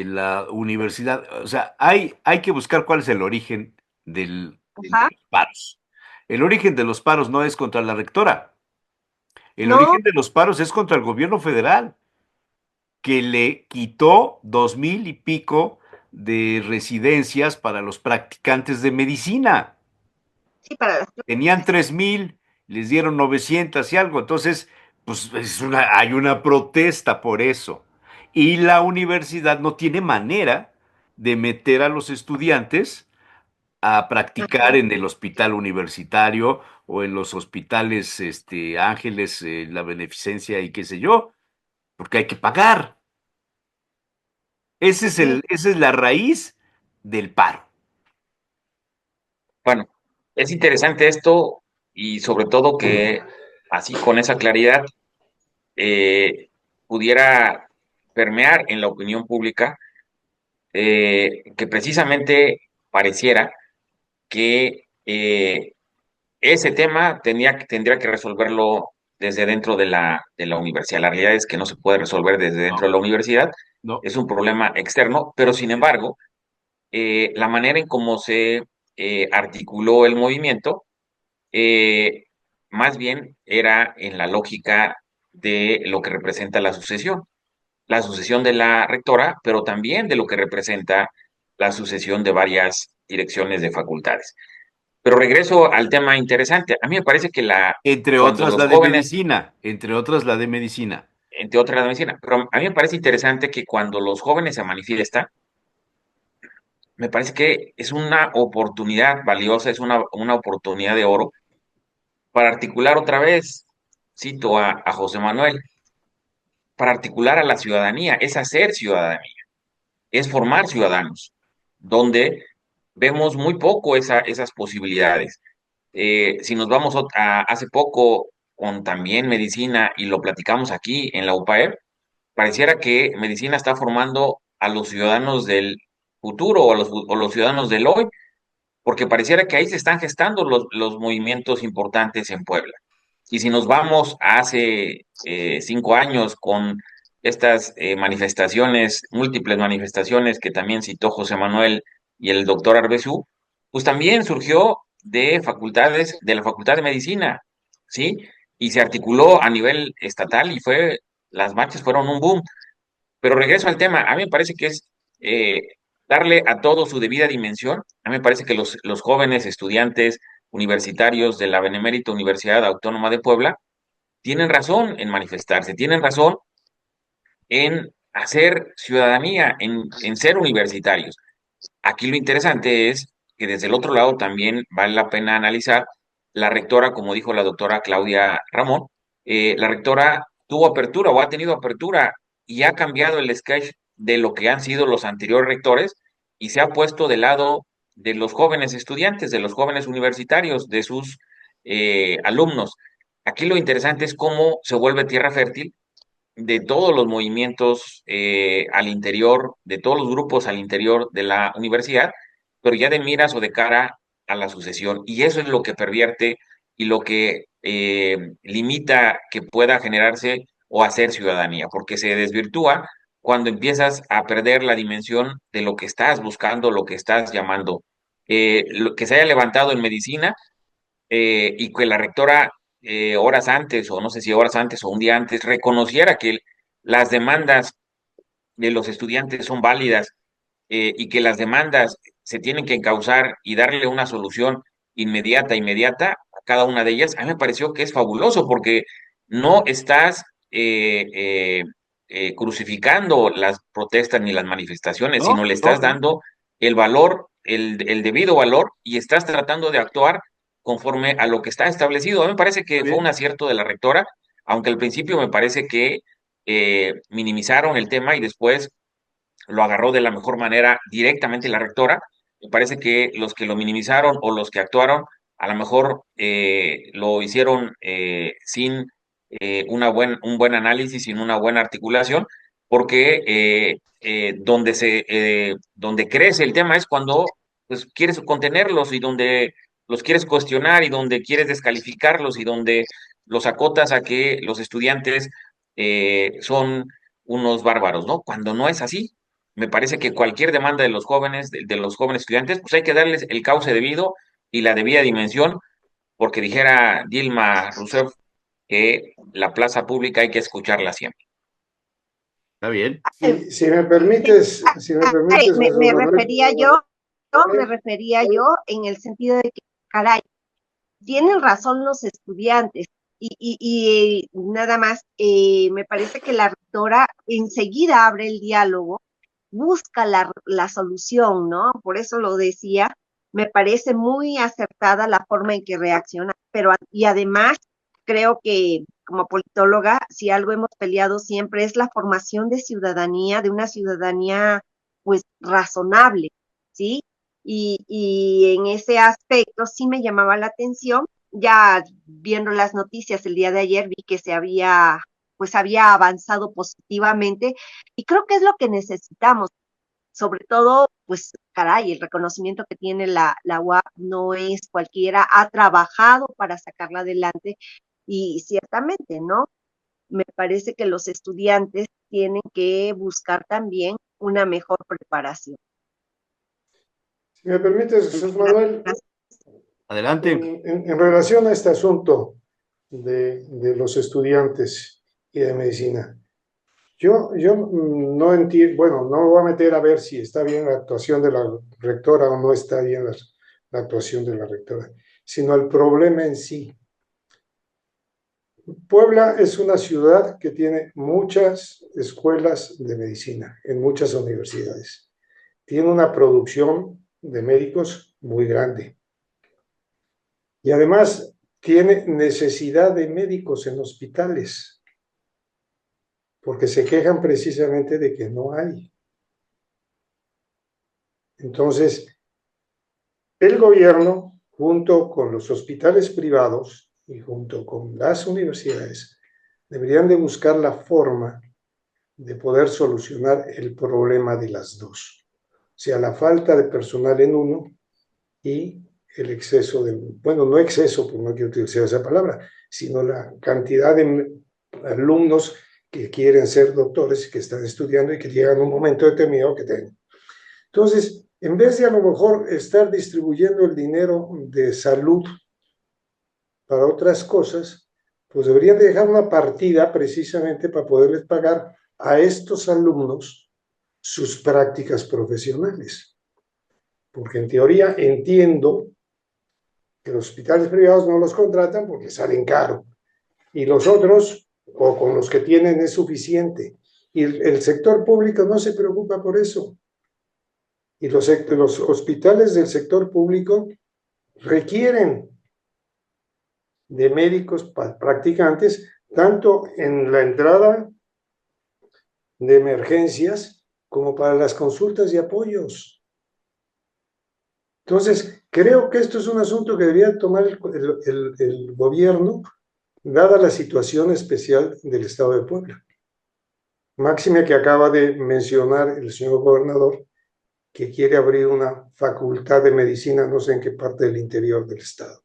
la universidad. O sea, hay que buscar cuál es el origen de Ajá. los paros. El origen de los paros no es contra la rectora. El No, origen de los paros es contra el gobierno federal, que le quitó 2,000 y pico de residencias para los practicantes de medicina. sí, para las Tenían clases. 3,000, les dieron 900 y algo. Entonces, pues hay una protesta por eso. Y la universidad no tiene manera de meter a los estudiantes a practicar Ajá, en el hospital universitario o en los hospitales Ángeles, la Beneficencia y qué sé yo, porque hay que pagar. sí, Esa es la raíz del paro. bueno, es interesante esto y sobre todo que así con esa claridad pudiera permear en la opinión pública que precisamente pareciera que ese tema tendría que resolverlo desde dentro de la universidad. La realidad es que no se puede resolver desde dentro No, de la universidad, no. es un problema externo, pero sin embargo, la manera en cómo se articuló el movimiento, eh, más bien era en la lógica de lo que representa la sucesión de la rectora, pero también de lo que representa la sucesión de varias direcciones de facultades. Pero regreso al tema interesante. A mí me parece que Entre cuando otras los la de jóvenes, medicina, entre otras la de medicina. entre otras la medicina, pero a mí me parece interesante que cuando los jóvenes se manifiestan, me parece que es una oportunidad valiosa, es una oportunidad de oro para articular otra vez, cito a José Manuel, para articular a la ciudadanía, es hacer ciudadanía, es formar ciudadanos, donde vemos muy poco esas posibilidades. Si nos vamos a hace poco con también medicina y lo platicamos aquí en la UPAEP, pareciera que medicina está formando a los ciudadanos del futuro o los ciudadanos del hoy, porque pareciera que ahí se están gestando los movimientos importantes en Puebla. Y si nos vamos a hace 5 años con estas manifestaciones, múltiples manifestaciones que también citó José Manuel y el doctor Arbezú, pues también surgió de facultades, de la Facultad de Medicina, ¿sí? Y se articuló a nivel estatal y las marchas fueron un boom. Pero regreso al tema, a mí me parece que es eh, darle a todo su debida dimensión. A mí me parece que los jóvenes estudiantes universitarios de la Benemérita Universidad Autónoma de Puebla tienen razón en manifestarse, tienen razón en hacer ciudadanía, en ser universitarios. Aquí lo interesante es que desde el otro lado también vale la pena analizar la rectora, como dijo la doctora Claudia Ramón, la rectora tuvo apertura o ha tenido apertura y ha cambiado el sketch de lo que han sido los anteriores rectores y se ha puesto del lado de los jóvenes estudiantes, de los jóvenes universitarios, de sus alumnos. Aquí lo interesante es cómo se vuelve tierra fértil de todos los movimientos al interior, de todos los grupos al interior de la universidad, pero ya de miras o de cara a la sucesión. Y eso es lo que pervierte y lo que limita que pueda generarse o hacer ciudadanía, porque se desvirtúa cuando empiezas a perder la dimensión de lo que estás buscando, lo que estás llamando. Lo que se haya levantado en medicina y que la rectora horas antes, o no sé si horas antes o un día antes, reconociera que las demandas de los estudiantes son válidas y que las demandas se tienen que encauzar y darle una solución inmediata a cada una de ellas, a mí me pareció que es fabuloso porque no estás crucificando las protestas ni las manifestaciones, No, sino le no, estás no. dando el valor, el debido valor y estás tratando de actuar conforme a lo que está establecido. A mí me parece Está que fue un bien. acierto de la rectora, aunque al principio me parece que minimizaron el tema y después lo agarró de la mejor manera directamente la rectora. Me parece que los que lo minimizaron o los que actuaron, a lo mejor lo hicieron sin un buen análisis, sin una buena articulación, porque donde crece el tema es cuando pues, quieres contenerlos y donde los quieres cuestionar y donde quieres descalificarlos y donde los acotas a que los estudiantes son unos bárbaros, ¿no? Cuando no es así, me parece que cualquier demanda de los jóvenes, de los jóvenes estudiantes, pues hay que darles el cauce debido y la debida dimensión, porque dijera Dilma Rousseff que la plaza pública hay que escucharla siempre. Está bien. Si me permites, si me Ay, permites, Jesús me Manuel, refería yo en el sentido de que, caray, tienen razón los estudiantes y nada más, me parece que la rectora enseguida abre el diálogo, busca la solución, ¿no? Por eso lo decía, me parece muy acertada la forma en que reacciona, pero y además creo que como politóloga, si algo hemos peleado siempre es la formación de ciudadanía, de una ciudadanía pues razonable, ¿sí? Y en ese aspecto sí me llamaba la atención. Ya viendo las noticias el día de ayer vi que pues había avanzado positivamente y creo que es lo que necesitamos. Sobre todo, pues, caray, el reconocimiento que tiene la UAP no es cualquiera, ha trabajado para sacarla adelante y ciertamente, ¿no? Me parece que los estudiantes tienen que buscar también una mejor preparación. si me permites, Jesús Manuel, Adelante. en relación a este asunto de los estudiantes y de medicina, yo no entiendo, bueno, no me voy a meter a ver si está bien la actuación de la rectora o no está bien la actuación de la rectora, sino al problema en sí. Puebla es una ciudad que tiene muchas escuelas de medicina en muchas universidades. Tiene una producción de médicos muy grande. Y además tiene necesidad de médicos en hospitales, porque se quejan precisamente de que no hay. Entonces, el gobierno, junto con los hospitales privados y junto con las universidades, deberían de buscar la forma de poder solucionar el problema de las dos. O sea, la falta de personal en uno y el exceso de, bueno, no exceso, porque no quiero utilizar esa palabra, sino la cantidad de alumnos que quieren ser doctores, que están estudiando y que llegan a un momento determinado que tienen. Entonces, en vez de a lo mejor estar distribuyendo el dinero de salud para otras cosas, pues deberían de dejar una partida precisamente para poderles pagar a estos alumnos sus prácticas profesionales. Porque en teoría entiendo que los hospitales privados no los contratan porque salen caro. Y los otros, o con los que tienen, es suficiente. Y el sector público no se preocupa por eso. Y los hospitales del sector público requieren de médicos practicantes, tanto en la entrada de emergencias como para las consultas y apoyos. Entonces, creo que esto es un asunto que debería tomar el gobierno, dada la situación especial del estado de Puebla. Máxime que acaba de mencionar el señor gobernador, que quiere abrir una facultad de medicina, no sé en qué parte del interior del estado.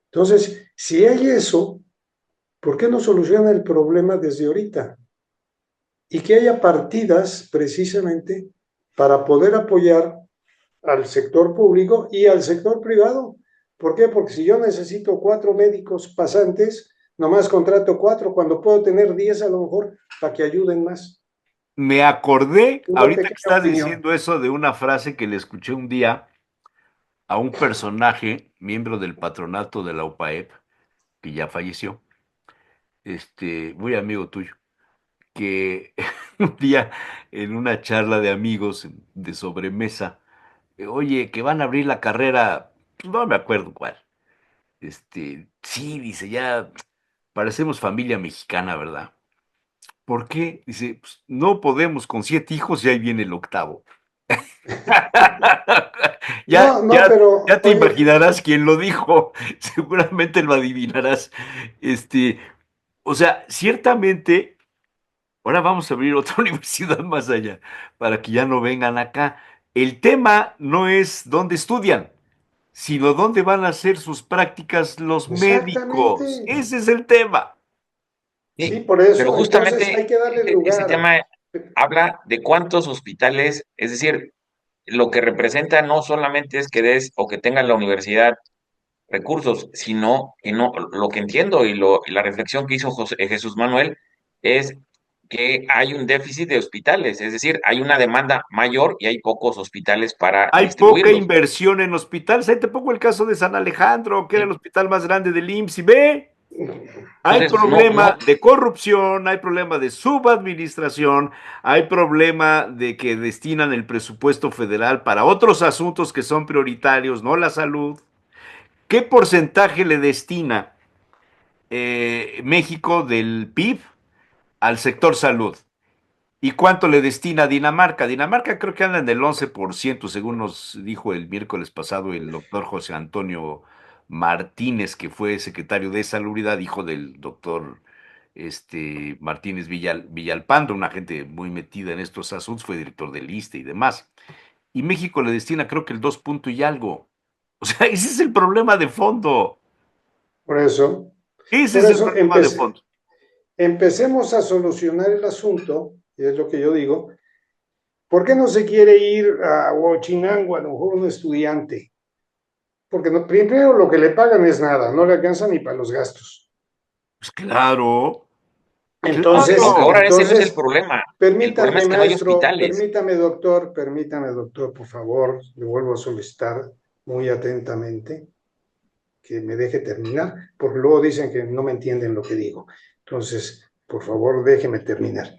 Entonces, si hay eso, ¿por qué no soluciona el problema desde ahorita? Y que haya partidas precisamente para poder apoyar al sector público y al sector privado. ¿Por qué? Porque si yo necesito 4 médicos pasantes, nomás contrato 4, cuando puedo tener 10 a lo mejor para que ayuden más. Me acordé, Una ahorita que pequeña estás opinión. diciendo eso, de una frase que le escuché un día a un personaje, miembro del patronato de la UPAEP, que ya falleció, muy amigo tuyo, que un día en una charla de amigos de sobremesa, oye, que van a abrir la carrera, pues, no me acuerdo cuál. Sí, dice, ya parecemos familia mexicana, ¿verdad? ¿Por qué? Dice, pues, no podemos con 7 hijos y ahí viene el octavo. Ya, No, ya, pero, ya te oye, imaginarás quién lo dijo. Seguramente lo adivinarás. O sea, ciertamente, ahora vamos a abrir otra universidad más allá para que ya no vengan acá. El tema no es dónde estudian, sino dónde van a hacer sus prácticas los médicos. exactamente. Ese es el tema. Sí, Sí, por pero eso, entonces justamente hay que darle ese lugar. tema habla de cuántos hospitales, es decir, lo que representa no solamente es que des o que tenga la universidad recursos, sino que no, lo que entiendo y la reflexión que hizo Jesús Manuel es que hay un déficit de hospitales, es decir, hay una demanda mayor y hay pocos hospitales para Hay poca distribuirlos. inversión en hospitales. Ahí te pongo el caso de San Alejandro, que era el ¿Sí? hospital más grande del IMSS. Y ve, hay Entonces, no, no, problema de corrupción, hay problema de subadministración, hay problema de que destinan el presupuesto federal para otros asuntos que son prioritarios, no la salud. ¿Qué porcentaje le destina México del PIB al sector salud? ¿Y cuánto le destina Dinamarca? Dinamarca creo que anda en el 11%, según nos dijo el miércoles pasado el doctor José Antonio Martínez, que fue secretario de Salubridad, hijo del doctor Martínez Villalpando, una gente muy metida en estos asuntos, fue director del ISSSTE y demás. Y México le destina creo que el 2 punto y algo. O sea, ese es el problema de fondo. Por eso, Ese por es el eso problema de fondo. empecemos a solucionar el asunto, y es lo que yo digo. ¿Por qué no se quiere ir a Huachinango, a lo mejor un estudiante? Porque no, primero lo que le pagan es nada, no le alcanza ni para los gastos. Pues claro, Entonces, aunque claro. ahora ese no es entonces, el problema permítame, es que no hay maestro, hospitales. permítame, doctor, por favor, le vuelvo a solicitar muy atentamente que me deje terminar, porque luego dicen que no me entienden lo que digo. Entonces, por favor, déjeme terminar.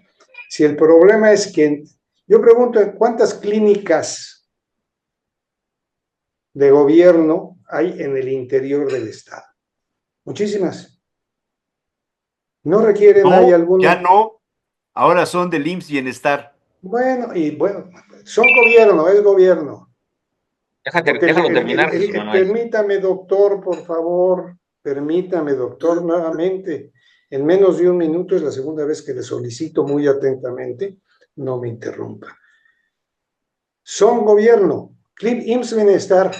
Si el problema es que, yo pregunto, ¿cuántas clínicas de gobierno hay en el interior del estado? Muchísimas. No requieren, hay No, alguno. ya no. Ahora son del IMSS Bienestar. Bueno, son gobierno, es gobierno. Porque Déjalo terminar, Jesús Manuel. permítame, doctor, por favor, permítame, doctor, nuevamente. En menos de un minuto es la segunda vez que le solicito muy atentamente, no me interrumpa. Son gobierno, CLIP, IMSS Bienestar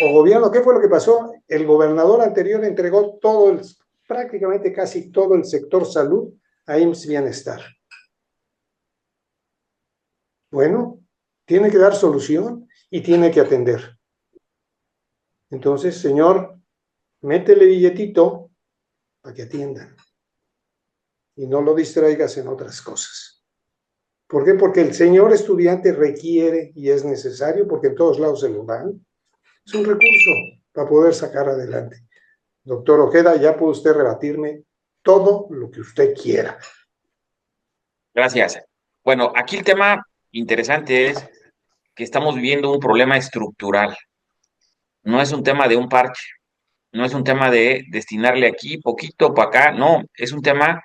o gobierno. ¿Qué fue lo que pasó? El gobernador anterior entregó prácticamente casi todo el sector salud a IMSS Bienestar. Bueno, tiene que dar solución y tiene que atender. Entonces, señor, métele billetito para que atiendan y no lo distraigas en otras cosas. ¿Por qué? Porque el señor estudiante requiere y es necesario, porque en todos lados se lo dan. Es un recurso para poder sacar adelante. Doctor Ojeda, ya puede usted rebatirme todo lo que usted quiera. Gracias. Bueno, aquí el tema interesante es que estamos viviendo un problema estructural. No es un tema de un parche, no es un tema de destinarle aquí poquito para acá, no, es un tema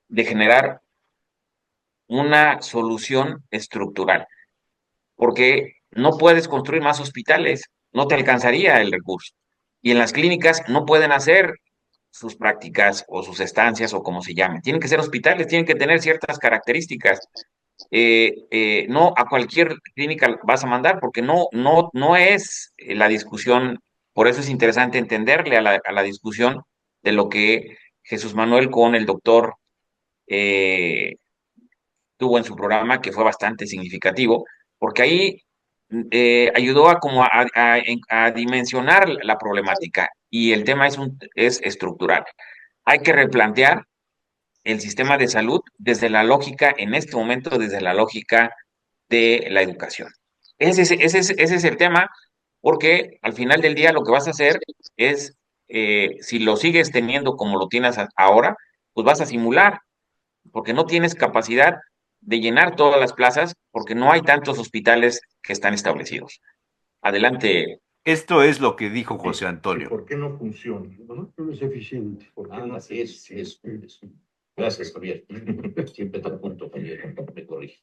de generar una solución estructural, porque no puedes construir más hospitales, no te alcanzaría el recurso. Y en las clínicas no pueden hacer sus prácticas o sus estancias o como se llame. Tienen que ser hospitales, tienen que tener ciertas características. No a cualquier clínica vas a mandar porque no es la discusión. Por eso es interesante entenderle a la discusión de lo que Jesús Manuel con el doctor eh, tuvo en su programa, que fue bastante significativo, porque ahí ayudó a, como a dimensionar la problemática y el tema es estructural. Hay que replantear el sistema de salud desde la lógica, en este momento, desde la lógica de la educación. Ese es el tema, porque al final del día lo que vas a hacer es, si lo sigues teniendo como lo tienes ahora, pues vas a simular, porque no tienes capacidad de llenar todas las plazas, porque no hay tantos hospitales que están establecidos. Adelante. Esto es lo que dijo Sí, José Antonio. ¿por qué no funciona? No es eficiente. ¿Por qué no Así es. Gracias, Javier. Siempre te apunto, Javier, me corrige.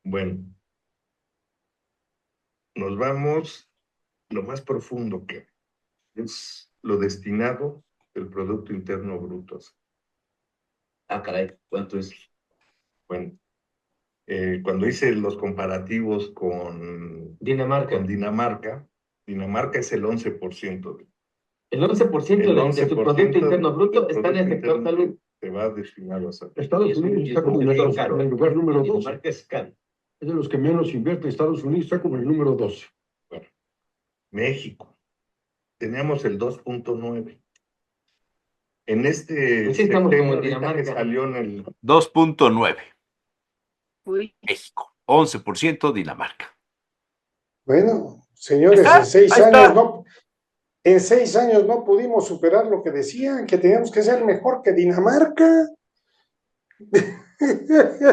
Bueno, nos vamos lo más profundo que es lo destinado del Producto Interno Bruto. Ah, caray, ¿cuánto es? Bueno, cuando hice los comparativos con Dinamarca. Dinamarca es el 11%. El 11% de su Producto Interno Bruto está en el sector salud. Se va destinado a salud. Estados Unidos está como en el lugar número 12. Dinamarca es caro. Es de los que menos invierte. Estados Unidos está como el número 12. Bueno, México, teníamos el 2.9. En este Pues sí, estamos como en ahorita Dinamarca. que salió en el 2.9 Uy, México, 11% Dinamarca. Bueno, señores, Ahí está. En 6 años no pudimos superar lo que decían, que teníamos que ser mejor que Dinamarca.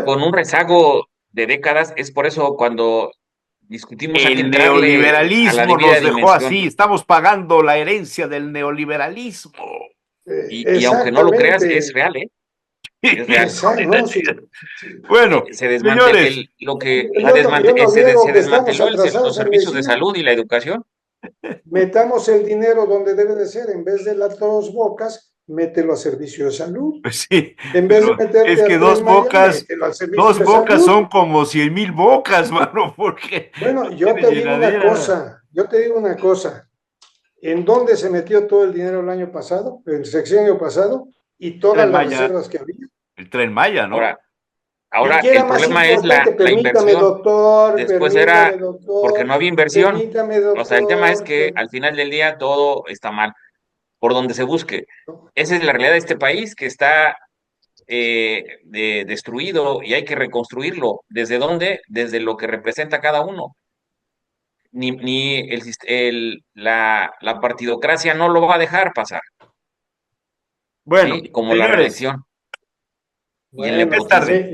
Con un rezago de décadas, es por eso cuando discutimos hay que El entrarle a la neoliberalismo debida nos dejó dimensión. así. Estamos pagando la herencia del neoliberalismo. Y aunque no lo creas, es real, ¿eh? Es real. Exacto, no, sí. Bueno, Se desmanteló señores, lo que Yo no niego se que desmanteló estamos atrasados los en servicios de medicina. salud y la educación. Metamos el dinero donde debe de ser, en vez de las dos bocas, mételo a servicio de salud. pues sí, En vez de pero meterte es que al dos Tren Maya, bocas, mételo al servicio dos de bocas salud. son como 100,000 bocas, mano, porque Bueno, yo tiene te digo una llenadera. cosa, ¿en dónde se metió todo el dinero el año pasado, el sexenio pasado, y todas Tren las Maya. reservas que había? El Tren Maya, ¿no? Ahora ¿Y qué era el más problema es importante? la Permítame, inversión. doctor, Después permítame, porque doctor, no había inversión. permítame, doctor. O sea, el tema es que al final del día todo está mal, por donde se busque. Esa es la realidad de este país que está destruido y hay que reconstruirlo. ¿Desde dónde? Desde lo que representa cada uno. ni la partidocracia no lo va a dejar pasar, Bueno, ¿sí? Como la señores, reelección y el Bueno, es nepotismo. tarde.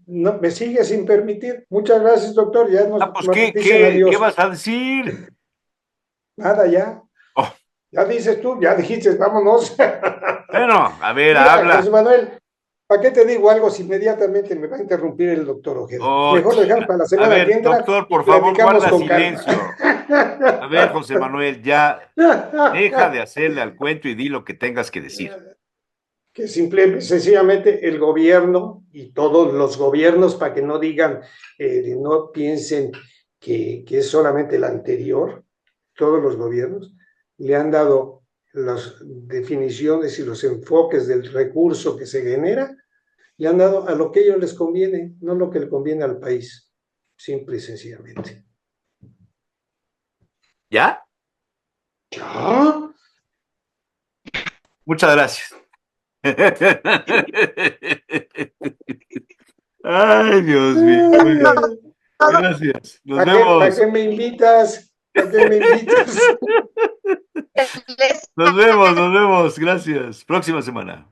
no me sigue sin permitir. Muchas gracias, doctor. Ya Pues, nos ¿qué, dicen qué, qué adiós. vas a decir? Nada, ya. Oh, Ya dices tú, ya dijiste, vámonos. bueno, a ver, Mira, José habla. Manuel, ¿para qué te digo algo si inmediatamente me va a interrumpir el doctor Ojeda? Oh, Mejor lo dejamos para la a semana que ver, entra doctor, y por favor, platicamos guarda con calma. silencio. A ver, José Manuel, ya deja de hacerle al cuento y di lo que tengas que decir. Que sencillamente el gobierno y todos los gobiernos, para que no digan, no piensen que es solamente el anterior, todos los gobiernos le han dado las definiciones y los enfoques del recurso que se genera, le han dado a lo que a ellos les conviene, no lo que le conviene al país, simple y sencillamente. ¿Ya? ¿Ya? Muchas gracias. Ay, Dios mío. Muy bien. Gracias. Nos ¿Para vemos. qué me invitas? ¿Para qué me invitas? Nos vemos. Gracias. Próxima semana.